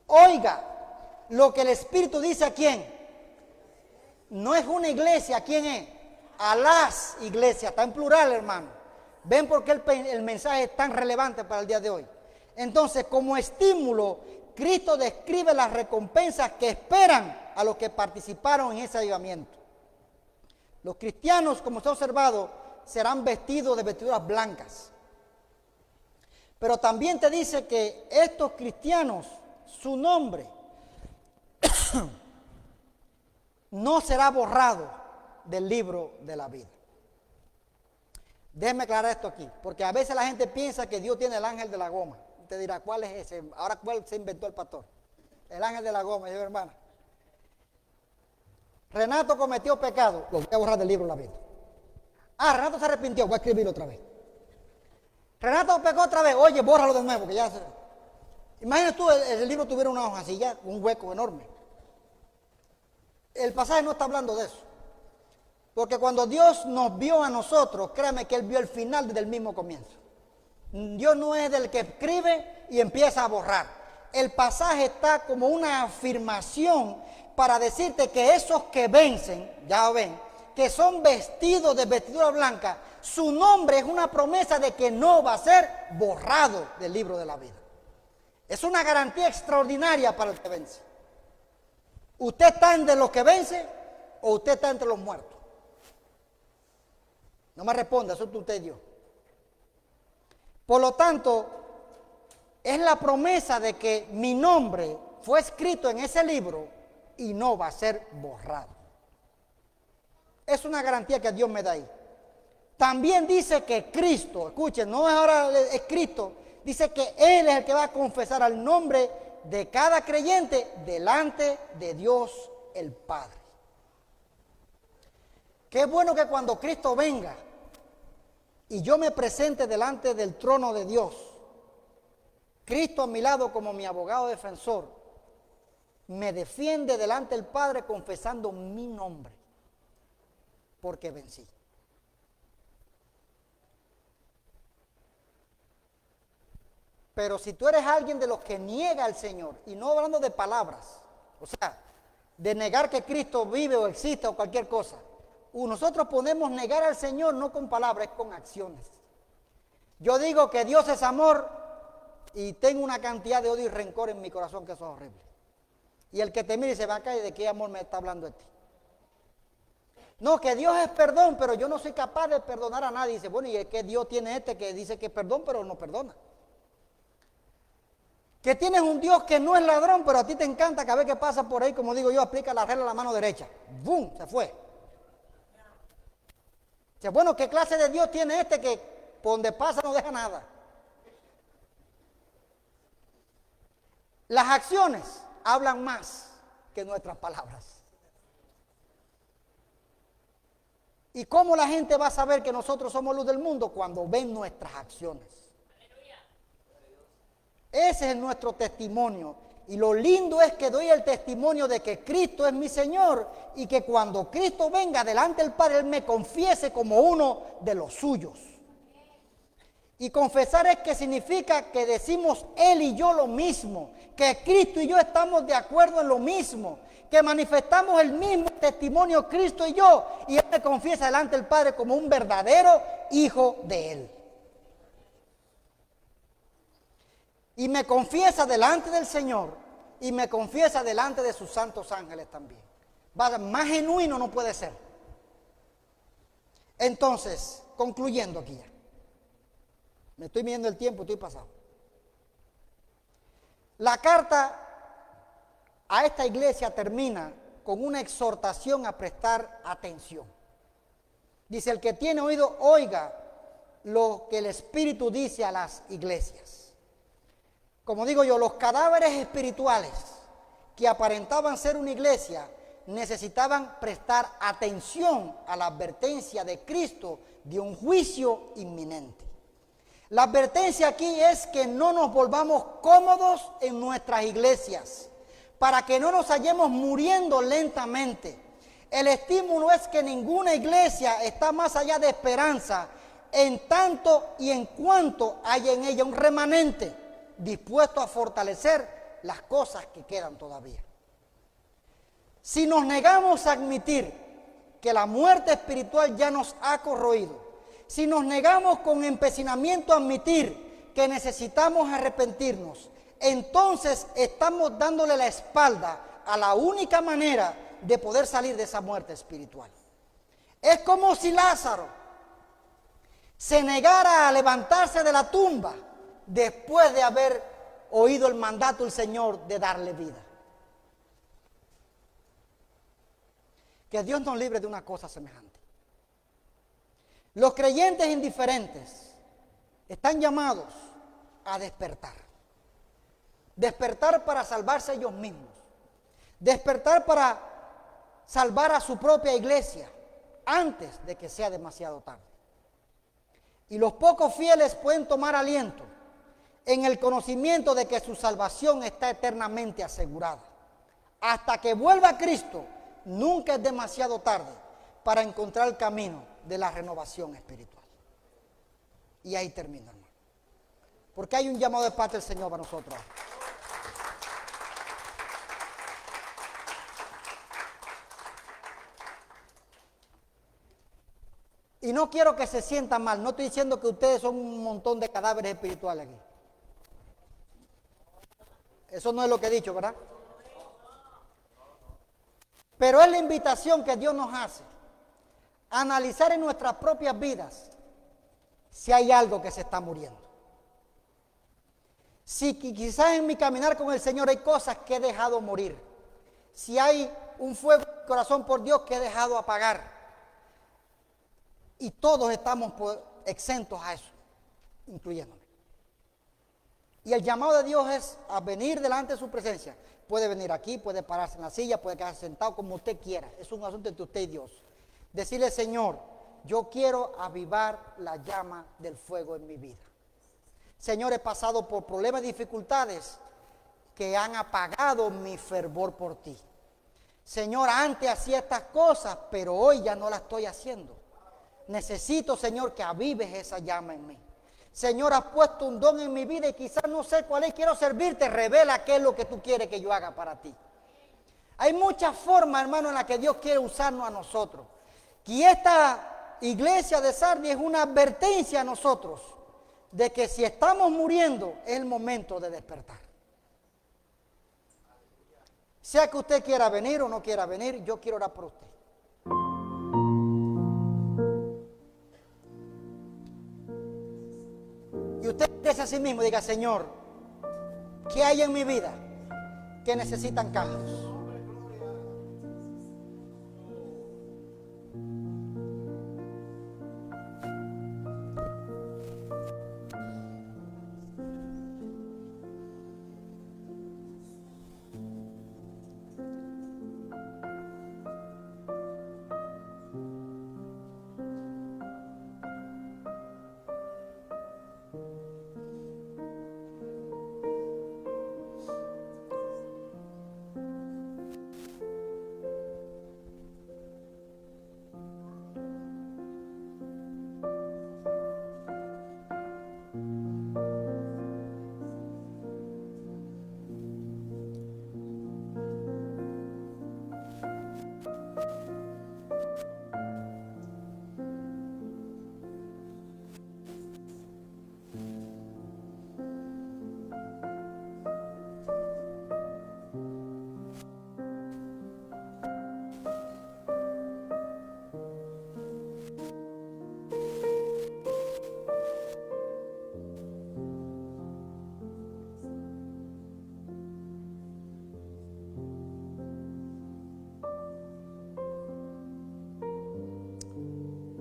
oiga lo que el Espíritu dice a quién. No es una iglesia, ¿a quién es? A las iglesias, está en plural, hermano. ¿Ven por qué el mensaje es tan relevante para el día de hoy? Entonces, como estímulo, Cristo describe las recompensas que esperan a los que participaron en ese avivamiento. Los cristianos, como se ha observado, serán vestidos de vestiduras blancas. Pero también te dice que estos cristianos, su nombre no será borrado del libro de la vida. Déjeme aclarar esto aquí, porque a veces la gente piensa que Dios tiene el ángel de la goma. Usted dirá, ¿cuál es ese? Ahora, ¿cuál se inventó el pastor? El ángel de la goma, yo hermana. Renato cometió pecado, lo voy a borrar del libro de la vida. Ah, Renato se arrepintió, voy a escribirlo otra vez. Renato pecó otra vez, oye, bórralo de nuevo, que ya se... Imagínate tú, el libro tuviera una hoja así, ya, un hueco enorme. El pasaje no está hablando de eso. Porque cuando Dios nos vio a nosotros, créame que Él vio el final desde el mismo comienzo. Dios no es del que escribe y empieza a borrar. El pasaje está como una afirmación para decirte que esos que vencen, ya ven, que son vestidos de vestidura blanca, su nombre es una promesa de que no va a ser borrado del libro de la vida. Es una garantía extraordinaria para el que vence. ¿Usted está entre los que vence o usted está entre los muertos? No me responda, eso es usted y Dios. Por lo tanto, es la promesa de que mi nombre fue escrito en ese libro y no va a ser borrado. Es una garantía que Dios me da ahí. También dice que Cristo, escuchen, no es ahora es Cristo, dice que Él es el que va a confesar al nombre de cada creyente delante de Dios el Padre. Qué bueno que cuando Cristo venga y yo me presente delante del trono de Dios, Cristo a mi lado como mi abogado defensor, me defiende delante del Padre confesando mi nombre, porque vencí. Pero si tú eres alguien de los que niega al Señor, y no hablando de palabras, o sea, de negar que Cristo vive o existe o cualquier cosa, nosotros podemos negar al Señor no con palabras, es con acciones. Yo digo que Dios es amor y tengo una cantidad de odio y rencor en mi corazón que eso es horrible. Y el que te mire y se va a caer, ¿de qué amor me está hablando de ti? No, que Dios es perdón, pero yo no soy capaz de perdonar a nadie. Dice, bueno, y es que Dios tiene que dice que es perdón, pero no perdona. Que tienes un Dios que no es ladrón, pero a ti te encanta cada vez que pasa por ahí, como digo yo, aplica la regla a la mano derecha. ¡Bum! Se fue. Dice, bueno, ¿qué clase de Dios tiene que por donde pasa no deja nada? Las acciones hablan más que nuestras palabras. ¿Y cómo la gente va a saber que nosotros somos luz del mundo? Cuando ven nuestras acciones. Ese es nuestro testimonio. Y lo lindo es que doy el testimonio de que Cristo es mi Señor y que cuando Cristo venga delante del Padre, Él me confiese como uno de los suyos. Y confesar es que significa que decimos Él y yo lo mismo, que Cristo y yo estamos de acuerdo en lo mismo, que manifestamos el mismo testimonio Cristo y yo, y Él me confiesa delante del Padre como un verdadero hijo de Él. Y me confiesa delante del Señor y me confiesa delante de sus santos ángeles también. Más genuino no puede ser. Entonces, concluyendo aquí ya. Me estoy midiendo el tiempo, estoy pasado. La carta a esta iglesia termina con una exhortación a prestar atención. Dice, el que tiene oído, oiga lo que el Espíritu dice a las iglesias. Como digo yo, los cadáveres espirituales que aparentaban ser una iglesia necesitaban prestar atención a la advertencia de Cristo de un juicio inminente. La advertencia aquí es que no nos volvamos cómodos en nuestras iglesias, para que no nos hallemos muriendo lentamente. El estímulo es que ninguna iglesia está más allá de esperanza, en tanto y en cuanto haya en ella un remanente dispuesto a fortalecer las cosas que quedan todavía. Si nos negamos a admitir que la muerte espiritual ya nos ha corroído, si nos negamos con empecinamiento a admitir que necesitamos arrepentirnos, entonces estamos dándole la espalda a la única manera de poder salir de esa muerte espiritual. Es como si Lázaro se negara a levantarse de la tumba después de haber oído el mandato del Señor de darle vida. Que Dios nos libre de una cosa semejante. Los creyentes indiferentes están llamados a despertar. Despertar para salvarse ellos mismos. Despertar para salvar a su propia iglesia antes de que sea demasiado tarde. Y los pocos fieles pueden tomar aliento en el conocimiento de que su salvación está eternamente asegurada. Hasta que vuelva Cristo, nunca es demasiado tarde para encontrar el camino de la renovación espiritual. Y ahí termino, hermano. Porque hay un llamado de parte del Señor para nosotros. Y no quiero que se sientan mal. No estoy diciendo que ustedes son un montón de cadáveres espirituales aquí. Eso no es lo que he dicho, ¿verdad? Pero es la invitación que Dios nos hace a analizar en nuestras propias vidas si hay algo que se está muriendo. Si quizás en mi caminar con el Señor hay cosas que he dejado morir. Si hay un fuego en mi corazón por Dios que he dejado apagar. Y todos estamos exentos a eso, incluyéndome. Y el llamado de Dios es a venir delante de su presencia. Puede venir aquí, puede pararse en la silla, puede quedarse sentado como usted quiera. Es un asunto entre usted y Dios. Decirle, Señor, yo quiero avivar la llama del fuego en mi vida. Señor, he pasado por problemas y dificultades que han apagado mi fervor por ti. Señor, antes hacía estas cosas, pero hoy ya no las estoy haciendo. Necesito, Señor, que avives esa llama en mí. Señor, has puesto un don en mi vida y quizás no sé cuál es. Quiero servirte. Revela qué es lo que tú quieres que yo haga para ti. Hay muchas formas, hermano, en las que Dios quiere usarnos a nosotros. Y esta iglesia de Sardis es una advertencia a nosotros de que si estamos muriendo es el momento de despertar. Sea que usted quiera venir o no quiera venir, yo quiero orar por usted. Y usted dice a sí mismo, diga, Señor, ¿qué hay en mi vida que necesitan cambios?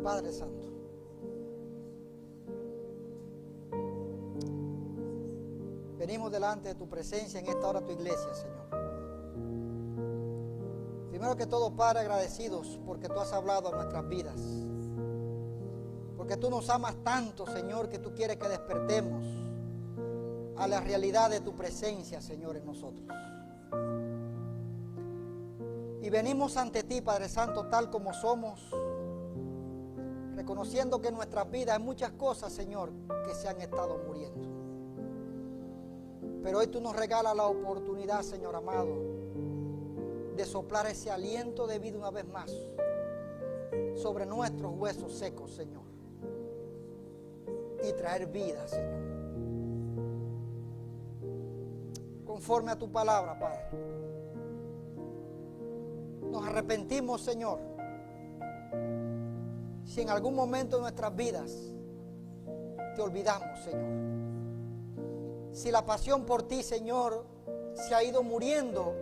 Padre Santo, venimos delante de tu presencia en esta hora, tu iglesia, Señor. Primero que todo, Padre, agradecidos porque tú has hablado a nuestras vidas. Porque tú nos amas tanto, Señor, que tú quieres que despertemos a la realidad de tu presencia, Señor, en nosotros. Y venimos ante ti, Padre Santo, tal como somos, reconociendo que en nuestras vidas hay muchas cosas, Señor, que se han estado muriendo. Pero hoy tú nos regalas la oportunidad, Señor amado, de soplar ese aliento de vida una vez más sobre nuestros huesos secos, Señor, y traer vida, Señor, conforme a tu palabra, Padre. Nos arrepentimos, Señor, si en algún momento de nuestras vidas te olvidamos, Señor. Si la pasión por ti, Señor, se ha ido muriendo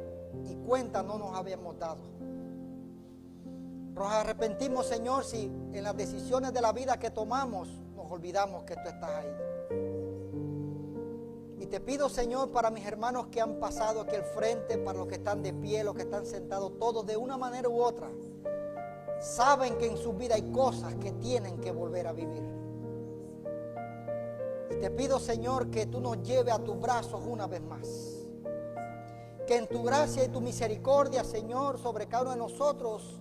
y cuenta no nos habíamos dado. Nos arrepentimos, Señor, si en las decisiones de la vida que tomamos nos olvidamos que tú estás ahí. Y te pido, Señor, para mis hermanos que han pasado aquí al frente, para los que están de pie, los que están sentados, todos de una manera u otra, saben que en su vida hay cosas que tienen que volver a vivir. Y te pido, Señor, que tú nos lleves a tus brazos una vez más. Que en tu gracia y tu misericordia, Señor, sobre cada uno de nosotros,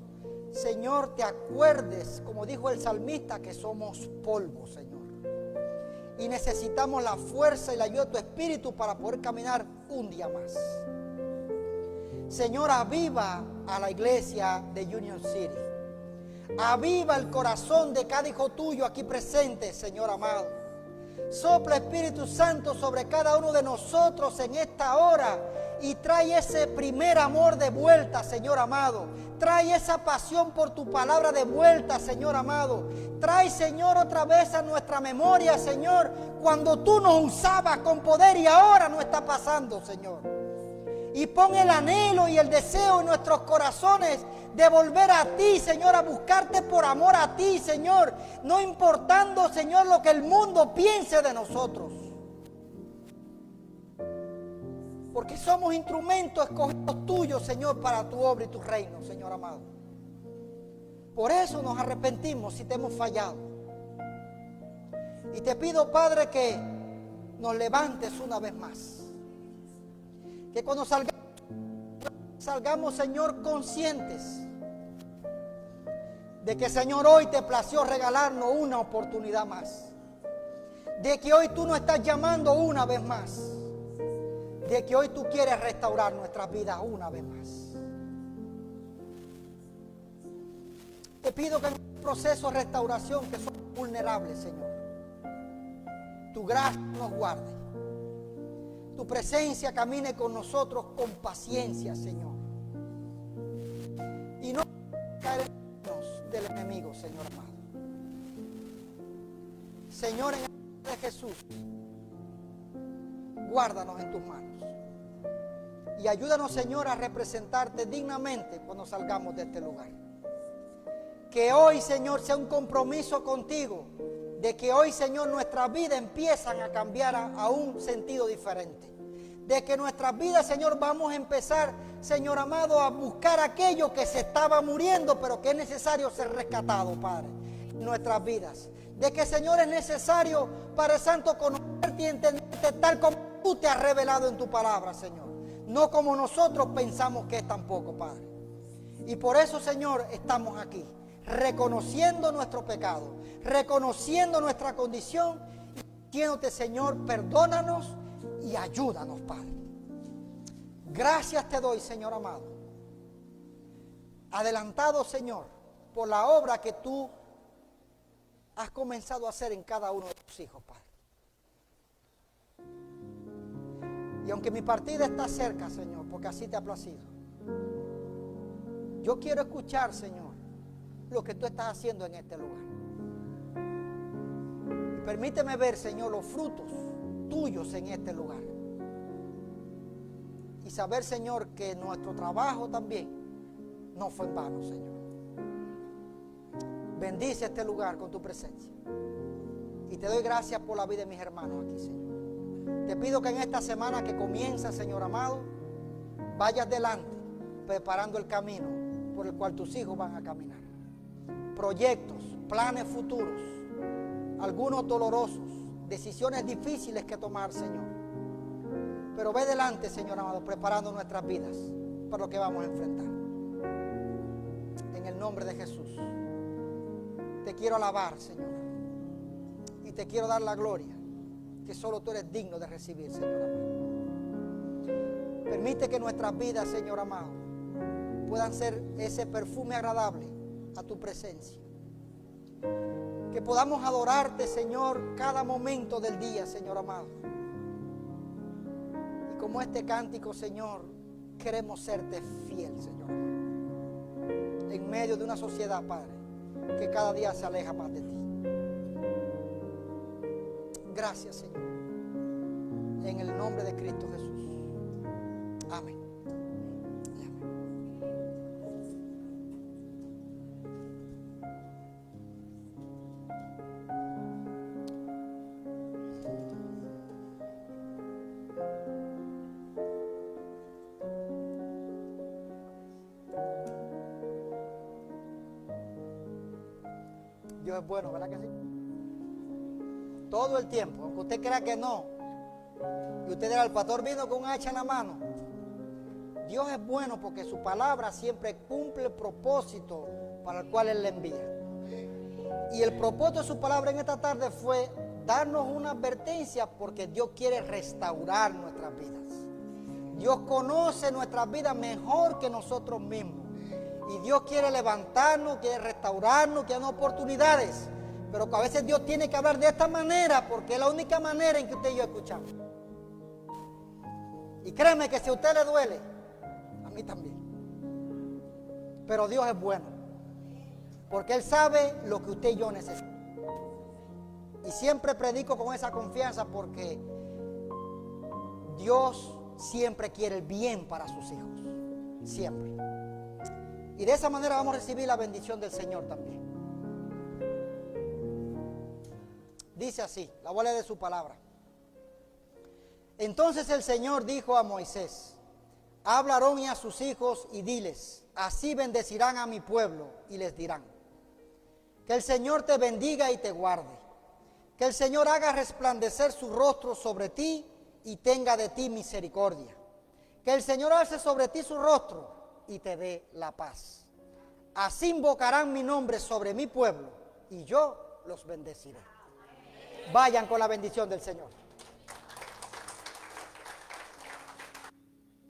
Señor, te acuerdes, como dijo el salmista, que somos polvo, Señor. Y necesitamos la fuerza y la ayuda de tu Espíritu para poder caminar un día más. Señor, aviva a la iglesia de Union City. Aviva el corazón de cada hijo tuyo aquí presente, Señor amado. Sopla, Espíritu Santo, sobre cada uno de nosotros en esta hora y trae ese primer amor de vuelta, Señor amado. Trae esa pasión por tu palabra de vuelta, Señor amado. Trae, Señor, otra vez a nuestra memoria, Señor, cuando tú nos usabas con poder y ahora no está pasando, Señor. Y pon el anhelo y el deseo en nuestros corazones de volver a ti, Señor, a buscarte por amor a ti, Señor. No importando, Señor, lo que el mundo piense de nosotros. Porque somos instrumentos escogidos tuyos, Señor, para tu obra y tu reino, Señor amado. Por eso nos arrepentimos si te hemos fallado. Y te pido, Padre, que nos levantes una vez más. Que cuando salgamos, Señor, conscientes de que, Señor, hoy te plació regalarnos una oportunidad más. De que hoy tú nos estás llamando una vez más. De que hoy tú quieres restaurar nuestras vidas una vez más. Te pido que en un proceso de restauración que somos vulnerables, Señor, tu gracia nos guarde. Tu presencia camine con nosotros con paciencia, Señor. Y no caer en manos del enemigo, Señor amado. Señor, en el nombre de Jesús, guárdanos en tus manos. Y ayúdanos, Señor, a representarte dignamente cuando salgamos de este lugar. Que hoy, Señor, sea un compromiso contigo. De que hoy, Señor, nuestras vidas empiezan a cambiar a un sentido diferente. De que nuestras vidas, Señor, vamos a empezar, Señor amado, a buscar aquello que se estaba muriendo, pero que es necesario ser rescatado, Padre, en nuestras vidas. De que, Señor, es necesario, Padre Santo, conocerte y entenderte tal como tú te has revelado en tu palabra, Señor. No como nosotros pensamos que es tampoco, Padre. Y por eso, Señor, estamos aquí, reconociendo nuestro pecado, reconociendo nuestra condición y diciéndote, Señor, perdónanos y ayúdanos, Padre. Gracias te doy, Señor amado. Adelantado, Señor, por la obra que tú has comenzado a hacer en cada uno de tus hijos, Padre. Y aunque mi partida está cerca, Señor, porque así te ha placido, yo quiero escuchar, Señor, lo que tú estás haciendo en este lugar. Y permíteme ver, Señor, los frutos tuyos en este lugar. Y saber, Señor, que nuestro trabajo también no fue en vano, Señor. Bendice este lugar con tu presencia. Y te doy gracias por la vida de mis hermanos aquí, Señor. Te pido que en esta semana que comienza, Señor amado, vayas delante, preparando el camino por el cual tus hijos van a caminar. Proyectos, planes futuros, algunos dolorosos, decisiones difíciles que tomar, Señor. Pero ve delante, Señor amado, preparando nuestras vidas para lo que vamos a enfrentar. En el nombre de Jesús. Te quiero alabar, Señor. Y te quiero dar la gloria que solo tú eres digno de recibir, Señor amado. Permite que nuestras vidas, Señor amado, puedan ser ese perfume agradable a tu presencia. Que podamos adorarte, Señor, cada momento del día, Señor amado. Y como este cántico, Señor, queremos serte fiel, Señor amado, en medio de una sociedad, Padre, que cada día se aleja más de ti. Gracias, Señor, en el nombre de Cristo Jesús. Amén. Dios es bueno, ¿verdad que sí? Todo el tiempo, aunque usted crea que no. Y usted dirá, el pastor vino con un hacha en la mano. Dios es bueno porque su palabra siempre cumple el propósito para el cual Él le envía. Y el propósito de su palabra en esta tarde fue darnos una advertencia porque Dios quiere restaurar nuestras vidas. Dios conoce nuestras vidas mejor que nosotros mismos. Y Dios quiere levantarnos, quiere restaurarnos, quiere darnos oportunidades. Pero que a veces Dios tiene que hablar de esta manera porque es la única manera en que usted y yo escuchamos. Y créeme que si a usted le duele, a mí también. Pero Dios es bueno. Porque Él sabe lo que usted y yo necesitamos. Y siempre predico con esa confianza porque Dios siempre quiere el bien para sus hijos. Siempre. Y de esa manera vamos a recibir la bendición del Señor también. Dice así, la voy a leer de su palabra. Entonces el Señor dijo a Moisés: habla a Aarón y a sus hijos y diles: así bendecirán a mi pueblo, y les dirán: que el Señor te bendiga y te guarde, que el Señor haga resplandecer su rostro sobre ti y tenga de ti misericordia, que el Señor alce sobre ti su rostro y te dé la paz. Así invocarán mi nombre sobre mi pueblo y yo los bendeciré. Vayan con la bendición del Señor.